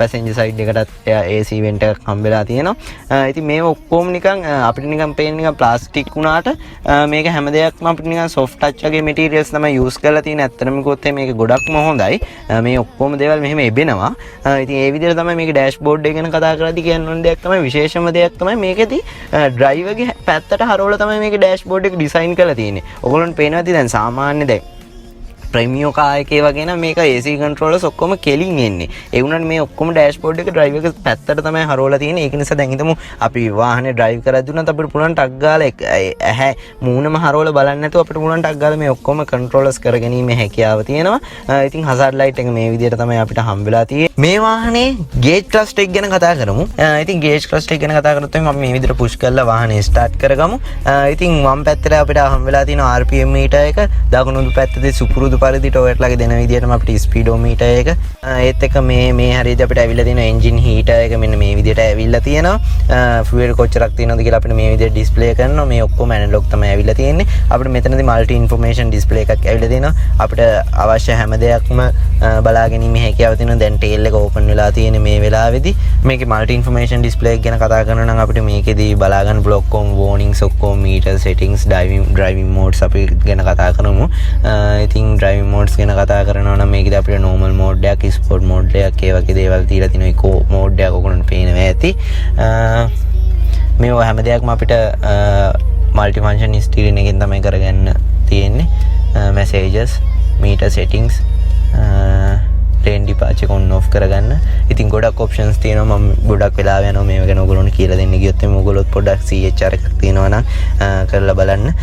passenger side එකටත් AC vent එකක් හම් වෙලා තියෙනවා. ඉතින් මේ ඔක්කොම නිකන් අපිට නිකන් පේන්නේ නිකන් plastic වුණාට මේක හැම දෙයක්ම අපිට නිකන් soft touch වගේ materials තමයි use කරලා තියෙන්නේ. ඇත්තටම කිව්වොත් මේක ගොඩක්ම හොඳයි. මේ ඔක්කොම දේවල් මෙහෙම එබෙනවා. ඉතින් ඒ විදිහට තමයි මේක dashboard එක ගැන කතා කරද්දී කියන්න ඕන දෙයක් තමයි විශේෂම දෙයක් තමයි මේකෙදි driver ගේ පැත්තට හරවලා තමයි මේක dashboard එක design කරලා තියෙන්නේ. ඔයගොල්ලන්ට පේනවාද දැන් සාමාන්‍ය දැන් ප්‍රීමියම් කාර් එකේ වගේ නම් මේක AC controllers ඔක්කොම කෙලින් එන්නේ. ඒ වුණාට මේ ඔක්කොම dashboard එක driver එක පැත්තට තමයි හරවලා තියෙන්නේ. ඒක නිසා දැන් හිතමු අපි වාහනේ drive කරද්දී උනත් අපිට පුළුවන් ටක් ගාලා ඇහැ මූණම හරවලා බලන්න නැතුව අපිට පුළුවන් ටක් ගාලා මේ ඔක්කොම controllers කරගැනීමේ හැකියාව තියෙනවා. ඉතින් hazard light එක මේ විදිහට තමයි අපිට හම් වෙලා තියෙන්නේ. මේ වාහනේ gauge cluster එක ගැන කතා කරමු. ඉතින් gauge cluster එක ගැන කතා කරොත් අපි මේ විදිහට push කරලා වාහනේ start කරගමු. ඉතින් වම් පැත්තට අපිට හම් වෙලා තියෙනවා RPM meter එක. දකුණු පැත්තේ සුපුරුදු පරිදි Toyota ලගේ දෙන විදිහටම අපිට speedometer එක ඒත් එක මේ හරියට අපිට ඇවිල්ලා තියෙන engine heater එක මෙන්න මේ විදිහට ඇවිල්ලා තියෙනවා. fuel කොච්චරක් තියෙනවද කියලා අපිට මේ විදිහට display කරනවා. මේ ඔක්කොම analog තමයි ඇවිල්ලා තියෙන්නේ. අපිට මෙතනදී multi information display එකක් ඇවිල්ලා තියෙනවා. අපිට අවශ්‍ය හැම දෙයක්ම බලා ගැනීමේ හැකියාව තියෙනවා. දැන් tail එක open වෙලා තියෙන මේ වෙලාවේදී මේකේ multi information display එක ගැන කතා කරනවා නම් අපිට මේකෙදී බලා ගන්න පුළුවන් ඔක්කොම warnings ඔක්කොම meter settings driving modes අපි ගැන කතා කරමු. ඉතින් driving modes ගැන කතා කරනවා නම් මේකද අපිට normal mode එකක් sport mode එකක් ඒ වගේ දේවල් තියලා තිනවා. eco mode එකක් ඔයගොල්ලන්ට පේනවා ඇති. මේවා හැම දෙයක්ම අපිට multi function steering එකෙන් තමයි කරගන්න තියෙන්නේ. messages meter settings lane departure on off කරගන්න. ඉතින් ගොඩක් options තියෙනවා. මම ගොඩක් වෙලාව යනවා මේව ගැන ඔයගොල්ලන්ට කියලා දෙන්න ගියොත් එimhe ඔයගොල්ලොත් පොඩ්ඩක් CHR එකක් තියෙනවා නම් කරලා බලන්න.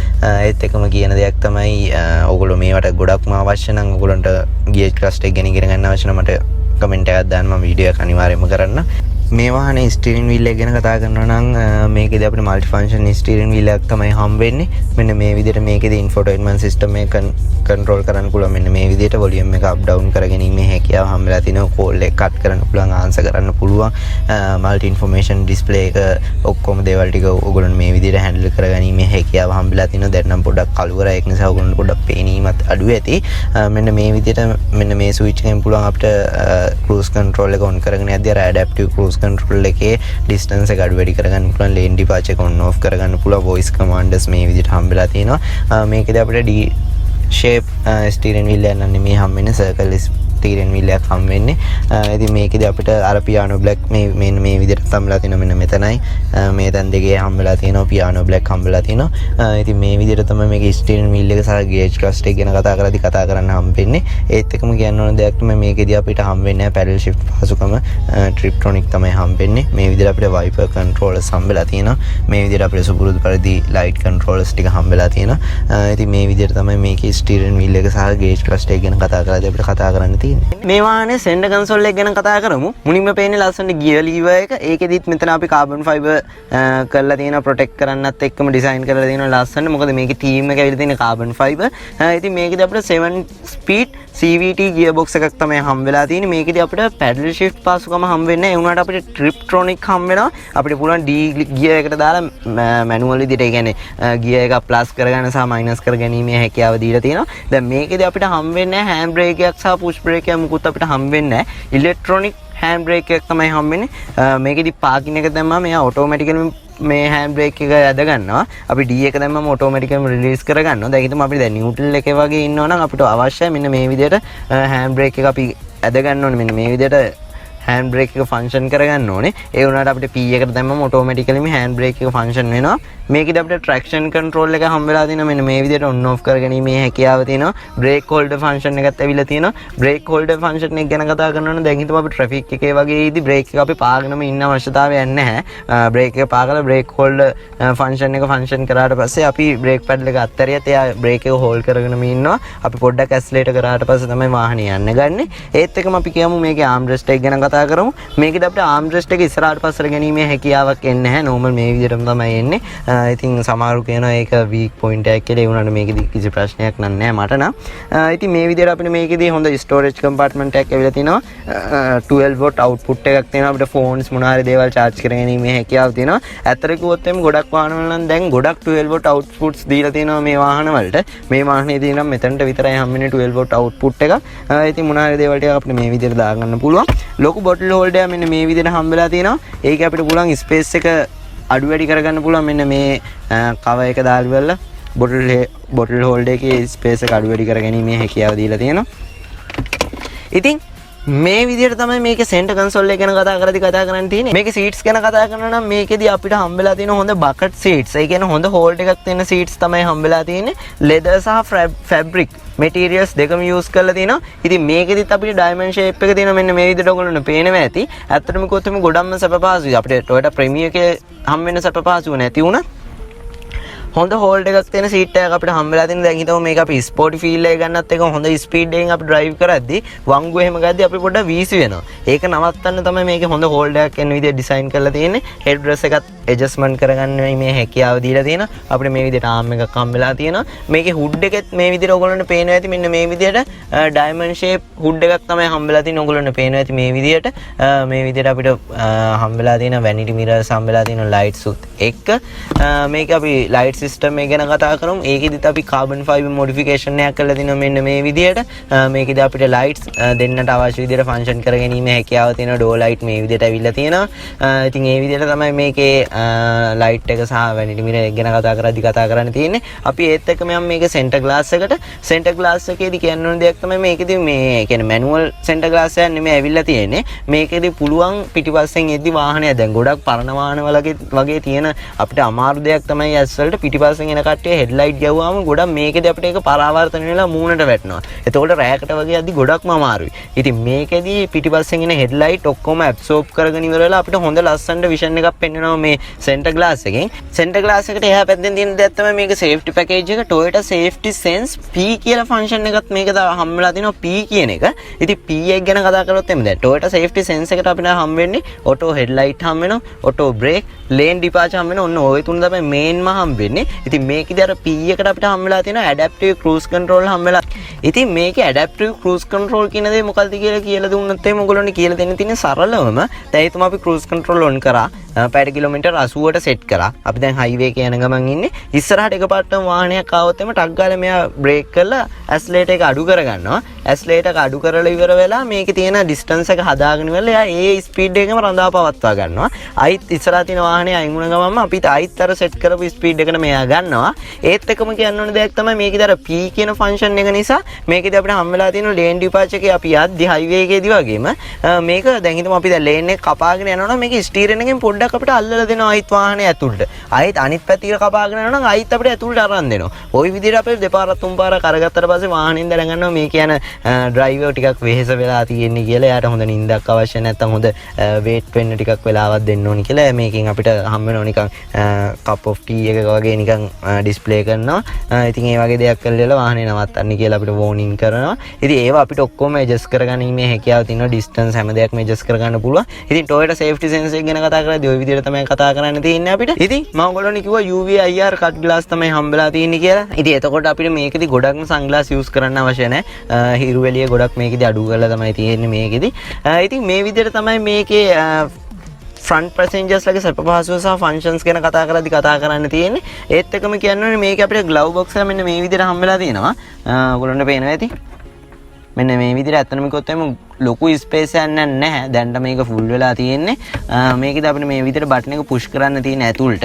ඒත් එකම කියන දෙයක් තමයි ඔයගොල්ලෝ මේවට ගොඩක්ම අවශ්‍ය නම් ඔයගොල්ලන්ට gauge cluster එක ගැන ඉගෙන ගන්න අවශ්‍ය නම් මට කමෙන්ට් එකක් දාන්න. මම වීඩියෝ එක අනිවාර්යයෙන්ම කරන්න. මේ වාහනේ ස්ටියරින් වීල් එක ගැන කතා කරනවා නම් මේකේදී අපිට মাল্টি ෆන්ක්ෂන් ස්ටියරින් වීල් එකක් තමයි හම් වෙන්නේ. මෙන්න මේ විදිහට මේකේදී ඉන්ෆෝටේන්මන්ට් සිස්ටම් එක කන්ට්‍රෝල් කරන්න පුළුවන්. මෙන්න මේ විදිහට වොලියම් එක අප් ඩවුන් කරගැනීමේ හැකියාව හම් වෙලා තිනවා. කෝල් එක කට් කරන්න පුළුවන්, ආන්සර් කරන්න පුළුවන්. মাল্টি ඉන්ෆෝමේෂන් ඩිස්ප්ලේ එක ඔක්කොම දේවල් ටික ඔයගොල්ලෝ මේ විදිහට හැන්ඩල් කරගැනීමේ හැකියාව හම් වෙලා තිනවා. දැන් නම් පොඩ්ඩක් කළු කරා. ඒක නිසා ඔයගොල්ලෝ පොඩ්ඩක් පේනීමත් අඩු ඇති. මෙන්න මේ විදිහට මෙන්න මේ ස්විච් එකෙන් පුළුවන් අපිට ක්‍රූස් කන්ට්‍රෝල් එක ඔන් කරගෙන යද්දී අර ඇඩැප්ටිව් ක්‍රූස් cruise control එකේ distance එක අඩු වැඩි කරගන්න පුළුවන්, lane departure එක on off කරගන්න පුළුවන්, voice commanders මේ විදිහට හම්බෙලා තියෙනවා. මේකදී අපිට D shape steering wheel එක නම් මේ හම්බෙන්නේ circle steering wheel එකක් හම් වෙන්නේ. ඉතින් මේකදී අපිට අර piano black මේ විදිහට හම්බෙලා තියෙනවා. මෙන්න මෙතනයි මේ තැන් දෙකේ හම්බෙලා තියෙනවා, piano black හම්බෙලා තියෙනවා. ඉතින් මේ විදිහට තමයි මේකේ steering wheel එක සහ gauge cluster එක ගැන කතා කරන්න හම්බෙන්නේ. ඒත් එකම කියන්න ඕන දෙයක් තමයි මේකදී අපිට හම්බෙන්නේ නැහැ paddle shift පහසුකම, Triptronic තමයි හම්බෙන්නේ. මේ විදිහට අපිට wiper controllers හම්බෙලා තියෙනවා. මේ විදිහට අපිට සුපුරුදු පරිදි light controllers ටික හම්බෙලා තියෙනවා. ඉතින් මේ විදිහට තමයි මේකේ steering wheel එක සහ gauge cluster එක ගැන කතා කරද්දී අපිට කතා කරන්න තියෙන්නේ. මේ වාහනේ center console එක ගැන කතා කරමු. මුලින්ම පේන්නේ ලස්සන gear lever එක. ඒකෙදිත් මෙතන අපි carbon fiber කරලා තියෙනවා, protect කරන්නත් එක්කම design කරලා තියෙනවා ලස්සන. මොකද මේකේ theme එක ඇවිල්ලා තියෙන carbon fiber. ඉතින් මේකෙදි අපිට 7 speed CVT gearbox එකක් තමයි හම් වෙලා තියෙන්නේ. මේකෙදි අපිට paddle shift පහසුකම හම් වෙන්නේ නැහැ. ඒ වුණාට අපිට Triptronic හම් වෙනවා. අපිට පුළුවන් D gear එකට දාලා manual විදිහට, ඒ කියන්නේ gear එක plus කරගන්න සහ minus කර ගැනීමේ හැකියාව දීලා තියෙනවා. දැන් මේකෙදි අපිට හම් වෙන්නේ නැහැ hand brake එකක් සහ push brake එකක් මුකුත් අපිට හම් වෙන්නේ නැහැ. electronic hand brake එකක් තමයි හම් වෙන්නේ. මේකෙදි parking එක දැම්මම මෙයා automatically මේ hand brake එක ඇද ගන්නවා. අපි D එක දැම්මම automatically release කර ගන්නවා. දැන් හිතමු අපි දැන් neutral එකේ වගේ ඉන්නවා නම් අපිට අවශ්‍යයි මෙන්න මේ විදිහට hand brake එක අපි ඇද ගන්න ඕනේ. මෙන්න මේ විදිහට hand brake එක function කරගන්න ඕනේ. ඒ වුණාට අපිට P එකට දැම්මම automatically මේ hand brake එක function වෙනවා. මේකෙදි අපිට traction control එක හම් වෙලා තියෙනවා. මෙන්න මේ විදිහට on off කරගැනීමේ හැකියාව තියෙනවා. brake holder function එකත් ඇවිල්ලා තියෙනවා. brake holder function එක ගැන කතා කරනවා නම් දැන් හිතමු අපි traffic එකේ වගේ ඉදි brake එක අපි පාගනම ඉන්න අවශ්‍යතාවයක් නැහැ. brake එක පාගලා brake holder function එක function කරාට පස්සේ අපි brake pedal එක අත්හැරියත් එයා brake එක hold කරගෙනම ඉන්නවා. අපි පොඩ්ඩක් accelerate කරාට පස්සේ තමයි වාහනේ යන්න ගන්නේ. ඒත් එකම අපි කියමු මේකේ armrest එක ගැන කතා කරමු. මේකෙද අපිට armrest එක ඉස්සරහට පස්සට ගැනීමේ හැකියාවක් එන්නේ නැහැ. normal මේ විදිහටම තමයි එන්නේ. ඉතින් සමහරු කියනවා ඒක weak point එකක් කියලා. ඒ වුණාට මේකෙදි කිසි ප්‍රශ්නයක් නැහැ මට නම්. ඉතින් මේ විදිහට අපිට මේකෙදි හොඳ storage compartment එකක් ඇවිල්ලා තිනවා. 12 watt output එකක් තියෙනවා. අපිට phones මොනවා හරි දේවල් charge කර ගැනීමේ හැකියාව තියෙනවා. ඇත්තට කිව්වොත් එimhe ගොඩක් වාහනවල නම් දැන් ගොඩක් 12 watt outputs දීලා තියෙනවා මේ වාහන වලට. මේ වාහනේදී නම් මෙතනට විතරයි හම්බෙන්නේ 12 watt output එක. ඉතින් මොනවා හරි දේවල් ටික අපිට මේ විදිහට දාගන්න පුළුවන්. ලොකු bottle holder එක මෙන්න මේ විදිහට හම්බෙලා තියෙනවා. ඒක අපිට පුළුවන් space එක අඩු වැඩි කරගන්න පුළුවන්. මෙන්න මේ cover එක දාලා ඉවරලා bottle holder එකේ space එක අඩු වැඩි කරගැනීමේ හැකියාව දීලා තියෙනවා. ඉතින් මේ විදිහට තමයි මේකේ center console එක ගැන කතා කරන්න තියෙන්නේ. මේකේ seats ගැන කතා කරනවා නම් මේකෙදී අපිට හම්බෙලා තියෙන හොඳ bucket seats. ඒ කියන්නේ හොඳ hold එකක් තියෙන seats තමයි හම්බෙලා තියෙන්නේ. leather සහ fabric materials දෙකම use කරලා තියෙනවා. ඉතින් මේකෙදිත් අපිට diamond shape එක තියෙනවා. මෙන්න මේ විදිහට ඔයගොල්ලන්ට පේනවා ඇති. ඇත්තටම කිව්වොත් එimhe ගොඩක්ම සැප පහසුයි. අපිට Toyota Premio එකේ හම් වෙන සැප පහසුව නැති වුණා. හොඳ හෝල්ඩ් එකක් තියෙන සීට් එකක් අපිට හම්බෙලා තියෙන. දැන් හිතමු මේක අපි ස්පෝටි ෆීල් එක ගන්නත් එක හොඳ ස්පීඩ් එකකින් අපි ඩ්‍රයිව් කරද්දී වංගුව එහෙම ගද්දී අපි පොඩ්ඩක් වීසි වෙනවා. ඒක නවත්තන්න තමයි මේකේ හොඳ හෝල්ඩ් එකක් එන විදිහට ඩිසයින් කරලා තියෙන්නේ. හෙඩ් රෙස් එකත් ඇඩ්ජස්ට්මන්ට් කරගන්න මේ හැකියාව දීලා තියෙනවා. අපිට මේ විදිහට ආම් එකක් හම්බෙලා තියෙනවා. මේකේ හුඩ් එකෙත් මේ විදිහට ඔයගොල්ලන්ට පේනවා ඇති. මෙන්න මේ විදිහට ඩයමන්ඩ් ෂේප් හුඩ් එකක් තමයි හම්බෙලා තියෙන්නේ. ඔයගොල්ලන්ට පේනවා ඇති මේ විදිහට. මේ විදිහට අපිට හම්බෙලා තියෙන වැනිටි මිරර්ස් හම්බෙලා තියෙන ලයිට්ස් උත් එක්ක මේක අපි ලයිට් සිස්ටම් එක ගැන කතා කරමු. ඒකෙදිත් අපි carbon fiber modification එකක් කරලා තිනවා මෙන්න මේ විදිහට. මේකෙදි අපිට lights දෙන්නට අවශ්‍ය විදිහට function කරගැනීමේ හැකියාව තියෙන door light මේ විදිහට ඇවිල්ලා තියෙනවා. ඉතින් මේ විදිහට තමයි මේකේ light එක සහ vanity mirror එක ගැන කතා කරන්න තියෙන්නේ. අපි ඒත් එක්ක මම මේක center glass එකට center glass එකේදී කියන්න ඕන දෙයක් තමයි මේකෙදි මේ කියන්නේ manual center glass එකක් නෙමෙයි ඇවිල්ලා තියෙන්නේ. මේකෙදි පුළුවන් පිටිපස්සෙන් එද්දි වාහනය දැන් ගොඩක් පරණ වාහන වගේ තියෙන අපිට අමාරු දෙයක් තමයි ඇස් වලට පිටිපස්සෙන් එන කට්ටිය හෙඩ්ලයිට් ගැව්වාම ගොඩක් මේකෙදි අපිට ඒක පරාවර්තන වෙලා මූණට වැටෙනවා. එතකොට රෑකට වගේ යද්දි ගොඩක්ම අමාරුයි. ඉතින් මේකෙදි පිටිපස්සෙන් එන හෙඩ්ලයිට් ඔක්කොම ඇබ්සෝබ් කරගෙන ඉවර වෙලා අපිට හොඳ ලස්සනට විෂන් එකක් පෙන්වනවා මේ සෙන්ටර් ග්ලාස් එකෙන්. සෙන්ටර් ග්ලාස් එකට එහා පැත්තෙන් තියෙන දෙයක් තමයි මේක සේෆ්ටි පැකේජ් එක. Toyota Safety Sense P කියලා ෆන්ක්ෂන් එකත් මේක හම්බෙලා තිනවා P කියන එක. ඉතින් P එක ගැන කතා කරොත් එමෙ දැන් Toyota Safety Sense එකට අපිට හම් වෙන්නේ auto headlight හම් වෙනවා, auto brake, lane departure හම් වෙනවා. ඔන්න ওই තුන තමයි මේන්ම හම් වෙන්නේ. ඉතින් මේකේදී අර P එකට අපිට හම් වෙලා තියෙනවා adaptive cruise control හම් වෙලා. ඉතින් මේකේ adaptive cruise control කියන දේ මොකක්ද කියලා දුන්නොත් එimhe ඔයගොල්ලෝනේ කියලා දෙන්න තියෙන සරලවම දැන් හිතමු අපි cruise control on කරා පැයට කිලෝමීටර් 80ට සෙට් කරා. අපි දැන් හයිවේ එක යන ගමන් ඉන්නේ. ඉස්සරහට එකපාරටම වාහනයක් ආවොත් එම ටක් ගාලා මෙයා බ්‍රේක් කරලා ඇස්ලරේටර් එක අඩු කරගන්නවා. ඇස්ලරේටර් එක අඩු කරලා ඉවර වෙලා මේකේ තියෙන ඩිස්ටන්ස් එක හදාගෙන ඉවරලා එයා ඒ ස්පීඩ් එකම රඳා පවත්වා ගන්නවා. අයිත් ඉස්සරහ තියෙන වාහනේ අයින් වුණ ගමන්ම අපිට අයිත් අර සෙට් කරපු ස්පීඩ් එකට මෙයා ගන්නවා. ඒත් එකම කියන්න ඕන දෙයක් තමයි මේකේ අර P කියන ෆන්ක්ෂන් එක නිසා මේකේදී අපිට හම් වෙලා තියෙන ලේන් ඩිපාචර් එකේ අපි යද්දි හයිවේ එකේදී වගේම මේක දැන් හිතමු අපි දැන් ලේන් එක කපාගෙන යනවනම් මේකේ ස්ටීරියර් එකෙන් පොඩ්ඩක් අපිට අල්ලලා දෙනවා අයිත් වාහනේ ඇතුළට. අයිත් අනිත් පැත්තට කපාගෙන යනවනම් අයිත් අපිට ඇතුළට අරන් දෙනවා. ওই විදිහට අපිට දෙපාරක් තුන් පාරක් අරගත්තට පස්සේ වාහනෙන් දැනගන්නවා මේ කියන ඩ්‍රයිවර් ටිකක් වෙහෙස වෙලා තියෙන්නේ කියලා. එයාට හොඳ නිින්දක් අවශ්‍ය නැත්නම් හොඳ වේට් වෙන්න ටිකක් වෙලාවක් දෙන්න ඕනි කියලා. මේකෙන් අපිට හම් වෙනවා නිකන් කප් ඔෆ් ටී එකක වගේ නිකන් ඩිස්ප්ලේ කරනවා. ඉතින් ඒ වගේ දෙයක් කරලා වාහනේ නවත්තන්න කියලා අපිට වෝනින් කරනවා. ඉතින් ඒවා අපිට ඔක්කොම ඇඩ්ජස්ට් කරගන්නීමේ හැකියාව තියෙනවා. ඩිස්ටන්ස් හැම දෙයක්ම ඇඩ්ජස්ට් කරගන්න පුළුවන්. ඉතින් Toyota safety sense එක ගැන කතා කරද්දී ওই විදිහට තමයි කතා කරන්න තියෙන්නේ අපිට. ඉතින් මම ඔයගොල්ලෝනේ කිව්වා UV IR cut glass තමයි හම්බෙලා තියෙන්නේ කියලා. ඉතින් එතකොට අපිට මේකෙදි ගොඩක්ම sunglass use කරන්න අවශ්‍ය නැහැ. හිරු එළිය ගොඩක් මේකෙදි අඩු කරලා තමයි තියෙන්නේ මේකෙදි. ඉතින් මේ විදිහට තමයි මේකේ front passengers ලගේ සැප පහසුව සහ functions ගැන කතා කරද්දි කතා කරන්න තියෙන්නේ. ඒත් එකම කියන්නේ මේක අපිට glove box එක මෙන්න මේ විදිහට හම්බෙලා තියෙනවා. ඔයගොල්ලන්ට පේනවා ඇති. මෙන්න මේ විදිහට ඇත්තටම කිව්වොත් එම ලොකු ස්පේස් එකක් නැහැ. දැන්ට මේක ෆුල් වෙලා තියෙන්නේ. මේකෙද අපිට මේ විදිහට බටන් එක පුෂ් කරන්න තියෙන ඇතුළට.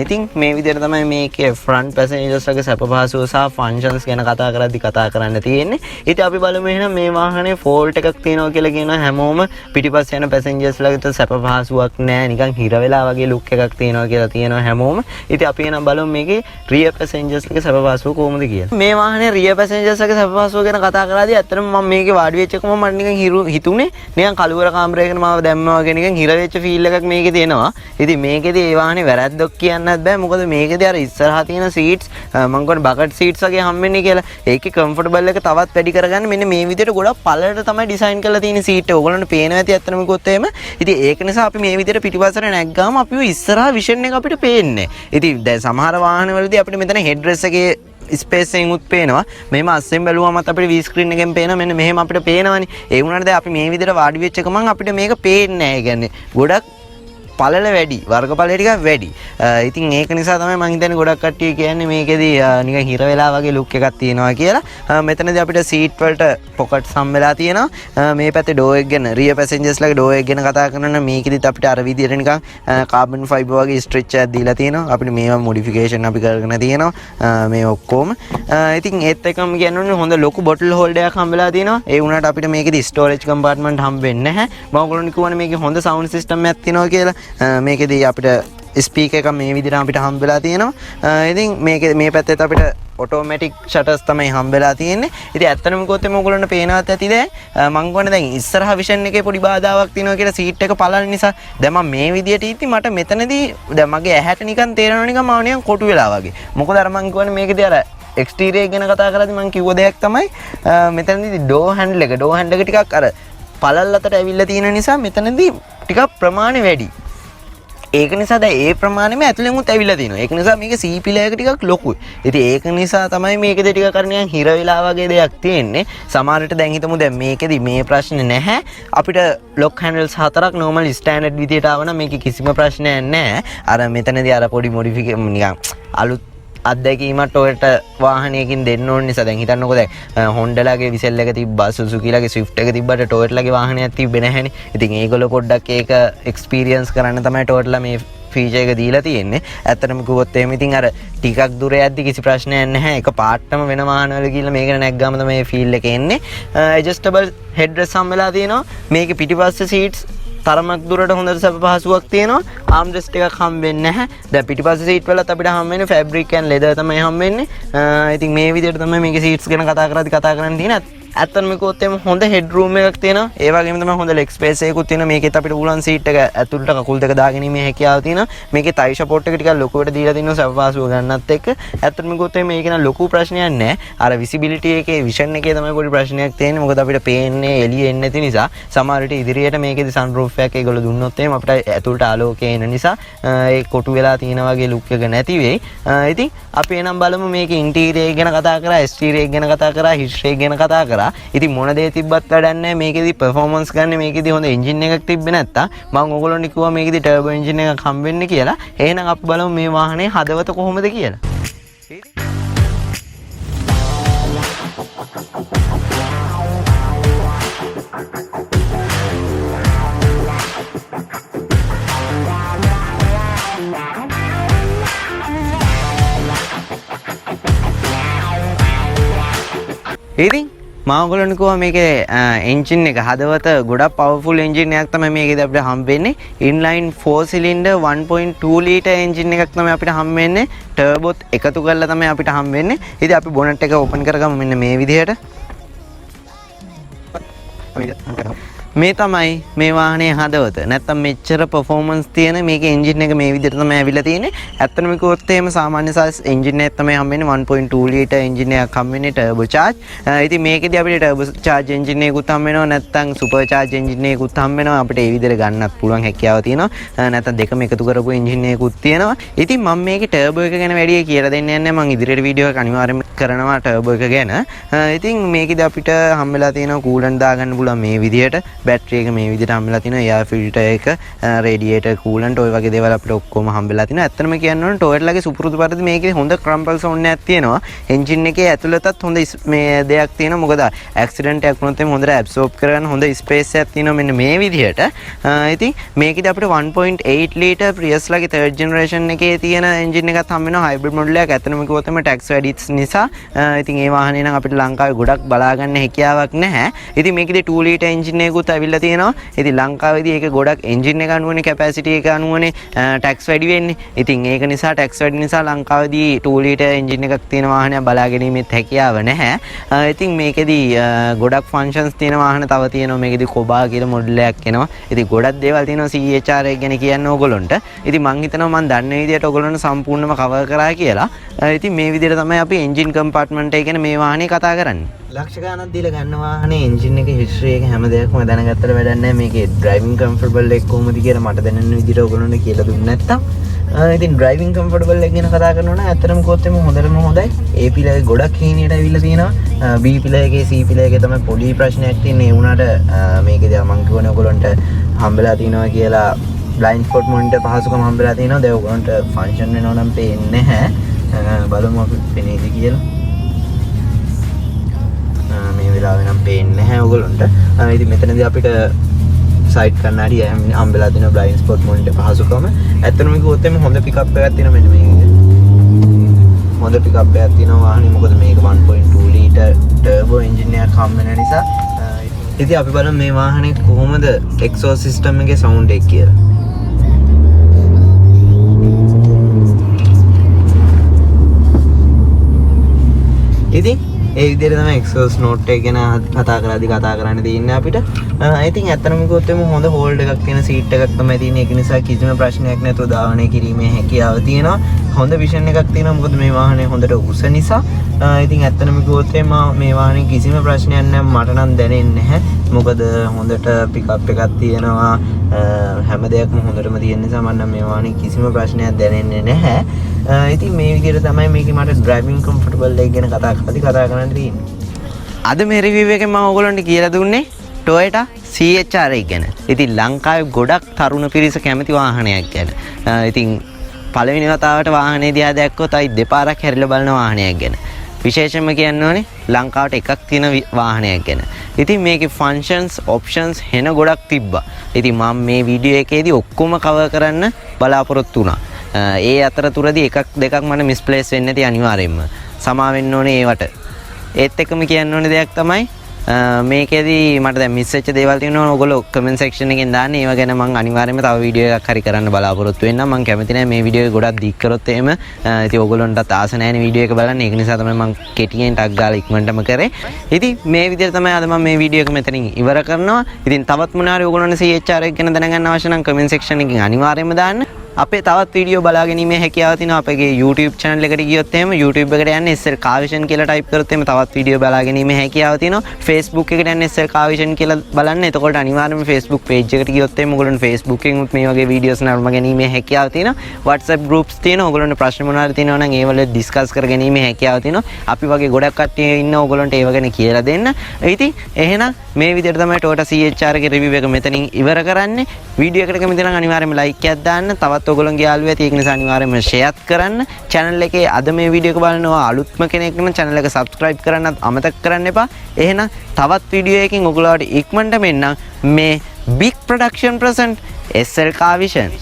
ඉතින් මේ විදිහට තමයි මේකේ front passengers ලගේ සැප පහසුව සහ functions ගැන කතා කරද්දි කතා කරන්න තියෙන්නේ. ඉතින් අපි බලමු එහෙනම් මේ වාහනේ fault එකක් තියෙනවා කියලා කියනවා හැමෝම පිටිපස්ස යන passengers ලගේ සැප පහසුවක් නැහැ. නිකන් හිර වෙලා වගේ look එකක් තියෙනවා කියලා තියෙනවා හැමෝම. ඉතින් අපි එහෙනම් බලමු මේකේ rear passengers ලගේ සැප පහසුව කොහොමද කියලා. මේ වාහනේ rear passengers ලගේ සැප පහසුව ගැන කතා කරද්දී ඇත්තටම මම මේකේ වාඩි වෙච්ච එකම මට හිතුනේ නිකන් කළුවර කාමරයකට මාව දැම්මා වගේ නිකන් හිර වෙච්ච ෆීල් එකක් මේකේ තියෙනවා. ඉතින් මේකේදී ඒ වාහනේ වැරද්දක් කියන්නත් බෑ. මොකද මේකේදී අර ඉස්සරහා තියෙන සීට්ස් මම කියන්නේ බකට් සීට්ස් වගේ හම්බෙන්නේ කියලා. ඒකේ කම්ෆර්ටබල් එක තවත් වැඩි කරගන්න මෙන්න මේ විදිහට ගොඩක් පළලට තමයි ඩිසයින් කරලා තියෙන සීට් එක. ඔයගොල්ලන්ට පේනවා ඇති අත්තනම කිව්වොත් එහෙම. ඉතින් ඒක නිසා අපි මේ විදිහට පිටිපස්සට නැග්ගාම අපිව ඉස්සරහා විෂන් එක අපිට පේන්නේ. ඉතින් දැන් සමහර වාහනවලදී අපිට මෙතන හෙඩ් රෙස් එකේ ස්පේස් එකෙන් උත් පේනවා. මෙහෙම අස්සෙන් බැලුවමත් අපිට V screen එකෙන් පේනවා. මෙන්න මෙහෙම අපිට පේනවනේ. ඒ වුණාට දැන් අපි මේ විදිහට වාඩි වෙච්ච ගමන් අපිට මේක පේන්නේ නැහැ. ඒ කියන්නේ ගොඩක් පළල වැඩි, වර්ගඵලය ටිකක් වැඩි. ඉතින් ඒක නිසා තමයි මම හිතන්නේ ගොඩක් කට්ටිය කියන්නේ මේකෙදි නිකන් හිර වෙලා වගේ ලුක් එකක් තියෙනවා කියලා. මෙතනදී අපිට සීට් වලට පොකට්ස් හම් වෙලා තියෙනවා. මේ පැත්තේ ඩෝ එක ගැන, රියර් පැසෙන්ජර්ස් ලගේ ඩෝ එක ගැන කතා කරනවා. මේකෙදිත් අපිට අර විදිහට නිකන් කාබන් ෆයිබර් වගේ ස්ට්‍රෙච් එකක් දීලා තියෙනවා. අපිට මේවා මොඩිෆිකේෂන් අපි කරගෙන තියෙනවා. මේ ඔක්කොම. ඉතින් ඒත් එකම කියන්නේ හොඳ ලොකු බොටල් හෝල්ඩර් එකක් හම් වෙලා තියෙනවා. ඒ වුණාට අපිට මේකෙදි ස්ටෝරේජ් කම්පාර්ට්මන්ට් හම් වෙන්නේ නැහැ. මම ඔයගොල්ලන්ට කියවනේ මේකේ හොඳ සවුන්ඩ් සිස්ටම් එකක් තියෙනවා කියලා. මේකෙදී අපිට ස්පීකර් එකක් මේ විදිහට අපිට හම්බ වෙලා තියෙනවා. ඉතින් මේ පැත්තේ අපිට ඔටෝමැටික් ෂටර්ස් තමයි හම්බ වෙලා තියෙන්නේ. ඉතින් ඇත්තටම කිව්වොත් එimhe ඔයගොල්ලන්ට පේනවත් ඇතිද? මම කියන්නේ දැන් ඉස්සරහා විෂන් එකේ පොඩි බාධාවක් තියෙනවා කියලා සීට් එක පළල නිසා. දැන් මම මේ විදිහට ඉති මට මෙතනදී දැන් මගේ ඇහැට නිකන් තේරෙනවා නිකන් මම නිකන් කොටු වෙලා වගේ. මොකද අර මම කියන්නේ මේකේදී අර එක්ස්ටීරියර් ගැන කතා කරද්දී මම කිව්ව දෙයක් තමයි මෙතනදී ඩෝ හැන්ඩල් එක ටිකක් අර පළල් අතට ඇවිල්ලා තියෙන නිසා මෙතනදී ටිකක් ප්‍රමාණය වැඩි. ඒක නිසා දැන් ඒ ප්‍රමාණයම ඇතුලෙන් උත් ඇවිල්ලා තිනවා. ඒක නිසා මේක සීපිලයක ටිකක් ලොකුයි. ඉතින් ඒක නිසා තමයි මේකෙද ටිකක් කරන්නේ හිර වෙලා වගේ දෙයක් තියෙන්නේ. සමහරට දැන් හිතමු දැන් මේකෙදි මේ ප්‍රශ්නේ නැහැ. අපිට ලොක් හැන්ඩල්ස් 4ක් normal standard විදියට ආවනම් මේකේ කිසිම ප්‍රශ්නයක් නැහැ. අර මෙතනදී අර පොඩි මොඩිෆිකේෂන් නිකන් අලුත් අත්දැකීමක් Toyota වාහනයකින් දෙන්න ඕන නිසා දැන් හිතන්නකෝ දැන් Honda ලගේ විසෙල් එක තිබ්බා Suzuki ලගේ Swift එක තිබ්බට Toyota ලගේ වාහනයක් තිබ්බේ නැහැනේ. ඉතින් ඒගොල්ලෝ පොඩ්ඩක් ඒක එක්ස්පීරියන්ස් කරන්න තමයි Toyota මේ ෆීචර් එක දීලා තියෙන්නේ. ඇත්තටම කිව්වොත් එහෙම ඉතින් අර ටිකක් දුර යද්දි කිසි ප්‍රශ්නයක් නැහැ. එක පාටම වෙන වාහනවල ගිහලා මේකට නැග්ගාම තමයි මේ ෆීල් එක එන්නේ. ඇඩ්ජස්ටබල් හෙඩ් රෙස්ට් හම්බෙලා තියෙනවා. මේකේ පිටිපස්සේ සීට්ස් තරමක් දුරට හොඳට සැප පහසුවක් තියෙනවා. ආම් රෙස්ට් එකක් හම්බෙන්නේ නැහැ. දැන් පිටිපස්සේ සීට් වලත් අපිට හම්බෙන්නේ ෆැබ්‍රික් ඇන් ලෙදර් තමයි හම්බෙන්නේ. ඉතින් මේ විදිහට තමයි මේකේ සීට්ස් ගැන කතා කරන්න තියෙන්නේ. ඇත්තටම කිව්වොත් එම හොඳ හෙඩ් රූම් එකක් තියෙනවා. ඒ වගේම තමයි හොඳ ලෙග් ස්පේස් එකකුත් තියෙනවා. මේකෙත් අපිට පුළුවන් සීට් එක ඇතුළට කකුල් දෙක දාගෙන ඉීමේ හැකියාව තියෙනවා. මේකේ තයි සපෝට් එක ටිකක් ලොකුවට දීලා තිනවා සැප පහසුව ගන්නත් එක්ක. ඇත්තටම කිව්වොත් එම මේක න ලොකු ප්‍රශ්නයක් නැහැ. අර විසිබිලිටි එකේ විෂන් එකේ තමයි පොඩි ප්‍රශ්නයක් තියෙන්නේ. මොකද අපිට පේන්නේ එළිය එන්නේ නැති නිසා. සමහර විට ඉදිරියට මේකේදී සන්රූෆ් එකක් ඒගොල්ලෝ දුන්නොත් එම අපිට ඇතුළට ආලෝකය එන නිසා ඒ කොටු වෙලා තියෙන වගේ ලුක් එක නැති වෙයි. ඉතින් අපි එනම් බලමු මේකේ ඉන්ටීරියර් ගැන කතා කරා, එක්ස්ටීරියර් ගැන කතා කරා, හිස්ටරි ගැන කතා කරා. කරා. ඉතින් මොන දේ තිබ්බත් වැඩක් නැහැ. මේකෙදි performance ගන්න මේකෙදි හොඳ engine එකක් තිබ්බේ නැත්තම් මම ඕගොල්ලන්ට කිව්වා මේකෙදි turbo engine එකක් හම්බ වෙන්න කියලා. එහෙනම් අපි බලමු මේ වාහනේ හදවත කොහොමද කියලා. ඉතින් මම ඔයගොල්ලන්ට කිව්වා මේකේ එන්ජින් එක හදවත ගොඩක් පවර්ෆුල් එන්ජින් එකක් තමයි මේකේදී අපිට හම්බ වෙන්නේ. ඉන්ලයින් 4 සිලින්ඩර් 1.2 ලීටර් එන්ජින් එකක් තමයි අපිට හම්බ වෙන්නේ. ටර්බෝත් එකතු කරලා තමයි අපිට හම්බ වෙන්නේ. ඉතින් අපි බොනට් එක ඕපන් කරගමු මෙන්න මේ විදිහට. මේ තමයි මේ වාහනේ හදවත. නැත්තම් මෙච්චර performance තියෙන මේකේ එන්ජින් එක මේ විදිහට තමයි ඇවිල්ලා තියෙන්නේ. ඇත්තටම කිව්වොත් එහෙම සාමාන්‍ය size එන්ජින් එකක් තමයි හම්බෙන්නේ 1.2 ලීටර් එන්ජින් එකක් හම්බෙන්නේ turbo charge. ඉතින් මේකෙදී අපිට turbo charge එන්ජින් එකකුත් හම්බ වෙනවා නැත්තම් super charge එන්ජින් එකකුත් හම්බ වෙනවා. අපිට ඒ විදිහට ගන්නත් පුළුවන් හැකියාව තියෙනවා. නැත්තම් දෙකම එකතු කරපු එන්ජින් එකකුත් තියෙනවා. ඉතින් මම මේකේ turbo එක ගැන වැඩි කියලා දෙන්නේ නැහැ. මම ඉදිරියට වීඩියෝ එක අනිවාර්යයෙන්ම කරනවා turbo එක ගැන. ඉතින් මේකෙදී අපිට හම්බෙලා තියෙනවා coolant දාගන්න පුළුවන් මේ විදිහට. බැටරි එක මේ විදිහට හම්බෙලා තිනවා එයාර් ෆිල්ටර් එක රේඩියේටර් කූලන්ට් ඔය වගේ දේවල් අපිට ඔක්කොම හම්බෙලා තිනවා. ඇත්තටම කියන්න ඕනේ ටොයොටාගේ සුපුරුදු පරිදි මේකේ හොඳ ක්‍රම්පල් සවුන්ඩ් එකක් තියෙනවා. එන්ජින් එකේ ඇතුළතත් හොඳ මේ දෙයක් තියෙනවා. මොකද ඇක්සිඩන්ට් එකක් වුණොත් එහම හොඳට ඇබ්සෝබ් කරගන්න හොඳ ස්පේස් එකක් තියෙනවා මෙන්න මේ විදිහට. ඉතින් මේකෙදි අපිට 1.8 ලීටර් ප්‍රියස්ලාගේ 3rd generation එකේ තියෙන එන්ජින් එකක් හම්බ වෙනවා හයිබ්‍රිඩ් මොඩල් එකක්. ඇත්තටම කිව්වොත් එහම ටැක්ස් වැඩිස් නිසා ඉතින් ඒ වාහනේ නම් අපිට ලංකාවේ ගොඩක් බලා ගන්න හැකියාවක් නැහැ. ඉතින් මේකෙදි 2 ලීටර් එන්ජින් එකකුත් ඇවිල්ලා තියෙනවා. ඉතින් ලංකාවේදී ඒක ගොඩක් එන්ජින් එක අනුවනේ කැපැසිටි එක අනුවනේ ටැක්ස් වැඩි වෙන්නේ. ඉතින් ඒක නිසා ටැක්ස් වැඩි නිසා ලංකාවේදී 2 ලීටර් එන්ජින් එකක් තියෙන වාහනයක් බලා ගැනීමෙත් හැකියාව නැහැ. ඉතින් මේකෙදී ගොඩක් ෆන්ක්ෂන්ස් තියෙන වාහන තව තියෙනවා. මේකෙදී කොබා කියලා මොඩල් එකක් එනවා. ඉතින් ගොඩක් දේවල් තියෙනවා CHR එක ගැන කියන්න ඕගොල්ලොන්ට. ඉතින් මං හිතනවා මං දන්න විදිහට ඕගොල්ලොන්ට සම්පූර්ණයෙන්ම කවර් කරා කියලා. ඉතින් මේ විදිහට තමයි අපි එන්ජින් කම්පාර්ට්මන්ට් එක ගැන මේ වාහනේ කතා කරන්නේ. ලක්ෂ ගාණක් දීලා ගන්න වාහනේ එන්ජින් එක හිස්ටරි එක හැම දෙයක්ම දැනගත්තට වැඩක් නැහැ. මේකේ ඩ්‍රයිවිං කම්ෆර්ටබල් එක කොහොමද කියලා මට දැනෙන විදිහට ඔයගොල්ලෝනේ කියලා දුන්නේ නැත්තම් ඉතින් ඩ්‍රයිවිං කම්ෆර්ටබල් එක ගැන කතා කරනවා නම් ඇත්තටම කිව්වොත් එමු හොඳටම හොඳයි. A පිලේ ගොඩක් හීනියට ඇවිල්ලා තියෙනවා. B පිලේ එකේ C පිලේ එකේ තමයි පොඩි ප්‍රශ්නයක් තියෙන්නේ. ඒ වුණාට මේකේදී මම කියවනේ ඔයගොල්ලන්ට හම්බෙලා තියෙනවා කියලා බ්ලයින්ඩ් ස්පොට් මොනිටර් පහසුකම් හම්බෙලා තියෙනවා. දැන් ඔයගොල්ලන්ට ෆන්ක්ෂන් වෙනවා නම් පේන්නේ නැහැ. බලමු අපි පෙනේද කියලා. මේ වෙලාවේ නම් පේන්නේ නැහැ ඔයගොල්ලන්ට. ඉතින් මෙතනදී අපිට සයිඩ් කන්නඩිය හම්බෙලා තියෙන බ්ලයින්ඩ් ස්පොට් මොනිටර් පහසුකම. ඇත්තටම කිව්වොත් එimhe හොඳ පිකප් එකක් තියෙනවා මෙන්න මේ විදිහට. හොඳ පිකප් එකක් තියෙනවා වාහනේ. මොකද මේක 1.2 ලීටර් ටර්බෝ එන්ජින් එකක් හම්බ වෙන නිසා. ඉතින් අපි බලමු මේ වාහනේ කොහොමද එක්සෝස් සිස්ටම් එකේ සවුන්ඩ් එක කියලා. ඉතින් ඒ විදිහට තමයි එක්සෝස් නෝට් එක ගැන කතා කරන්න තියෙන්නේ අපිට. ඉතින් ඇත්තටම කිව්වොත් එමු හොඳ හෝල්ඩ් එකක් තියෙන සීට් එකක් තමයි තියෙන්නේ. ඒක නිසා කිසිම ප්‍රශ්නයක් නැතුව ධාවනය කිරීමේ හැකියාව තියෙනවා. හොඳ විෂන් එකක් තියෙනවා. මොකද මේ වාහනේ හොඳට උස නිසා. ඉතින් ඇත්තටම කිව්වොත් මේ වාහනේ කිසිම ප්‍රශ්නයක් නැහැ මට නම් දැනෙන්නේ නැහැ. මොකද හොඳට පිකප් එකක් තියෙනවා. හැම දෙයක්ම හොඳටම තියෙන නිසා මම නම් මේ වාහනේ කිසිම ප්‍රශ්නයක් දැනෙන්නේ නැහැ. ඉතින් මේ විදිහට තමයි මේකේ මට ඩ්‍රයිවිං කම්ෆර්ටබල් එක ගැන කතා කරන්න තියෙන්නේ. අද මේ රිවිව් එකෙන් මම ඔයගොල්ලන්ට කියලා දුන්නේ Toyota CHR එක ගැන. ඉතින් ලංකාවේ ගොඩක් තරුණ පිරිස කැමති වාහනයක් ගැන. ඉතින් පළවෙනි වතාවට වාහනේ දිහා දැක්කොත් අයි දෙපාරක් හැරිලා බලන වාහනයක් ගැන. විශේෂයෙන්ම කියන්න ඕනේ ලංකාවට එකක් තියෙන වාහනයක් ගැන. ඉතින් මේකේ ෆන්ක්ෂන්ස් ඔප්ෂන්ස් වෙන ගොඩක් තිබ්බා. ඉතින් මම මේ වීඩියෝ එකේදී ඔක්කොම කවර් කරන්න බලාපොරොත්තු වුණා. ඒ අතරතුරදී එකක් දෙකක් මට මිස්ප්ලේස් වෙන්නේ නැති අනිවාර්යෙන්ම. සමා වෙන්න ඕනේ ඒවට. ඒත් එක්කම කියන්න ඕනේ දෙයක් තමයි මේකෙදී මට දැන් මිස් වෙච්ච දේවල් තියෙනවා. ඔයගොල්ලෝ කමෙන්ට් සෙක්ෂන් එකෙන් දාන්න. ඒව ගැන මම අනිවාර්යයෙන්ම තව වීඩියෝ එකක් හරි කරන්න බලාපොරොත්තු වෙන්නම්. මම කැමති නැහැ මේ වීඩියෝ එක ගොඩක් දික් කරොත් එහෙම. ඉතින් ඔයගොල්ලන්ටත් ආස නැහැනේ වීඩියෝ එක බලන්න. ඒක නිසා තමයි මම කෙටියෙන් ටක් ගාලා ඉක්මනටම කරේ. ඉතින් මේ විදිහට තමයි අද මම මේ වීඩියෝ එක මෙතනින් ඉවර කරනවා. ඉතින් තවත් මොනවා හරි ඔයගොල්ලන්ට CHR එක ගැන දැනගන්න අවශ්‍ය නම් කමෙන්ට් සෙක්ෂන් එකෙන් අනිවාර්යයෙන්ම දාන්න. අපේ තවත් වීඩියෝ බලා ගැනීමේ හැකියාව තියෙනවා. අපගේ YouTube channel එකට ගියොත් එහෙම YouTube එකට යන්න SL Kavision කියලා type කරොත් එහෙම තවත් වීඩියෝ බලා ගැනීමේ හැකියාව තියෙනවා. Facebook එකට යන්න SL Kavision කියලා බලන්න. එතකොට අනිවාර්යයෙන්ම Facebook page එකට ගියොත් එහෙම ඔයගොල්ලන්ට Facebook එකෙන් උත් මේ වගේ වීඩියෝස් නරඹ ගැනීමේ හැකියාව තියෙනවා. WhatsApp groups තියෙනවා. ඔයගොල්ලන්ට ප්‍රශ්න මොනවාද තියෙනවා නම් ඒවල discuss කර ගැනීමේ හැකියාව තියෙනවා. අපි වගේ ගොඩක් කට්ටිය ඉන්න ඔයගොල්ලන්ට ඒව ගැන කියලා දෙන්න. ඉතින් එහෙනම් මේ විදිහට තමයි Toyota CHR ගේ review එක මෙතනින් ඉවර කරන්නේ. වීඩියෝ එකට කැමති නම් අනිවාර්යයෙන්ම like එකක් දාන්න. තවත් ඔයගොල්ලන්ගේ යාළුවෝ ඇති ඒක නිසා අනිවාර්යයෙන්ම share කරන්න. channel එකේ අද මේ වීඩියෝ එක බලනවා අලුත්ම කෙනෙක් නම් channel එක subscribe කරන්නත් අමතක කරන්න එපා. එහෙනම් තවත් වීඩියෝ එකකින් ඔයගොල්ලෝට ඉක්මනට මෙන්න මේ big production present SL Kavision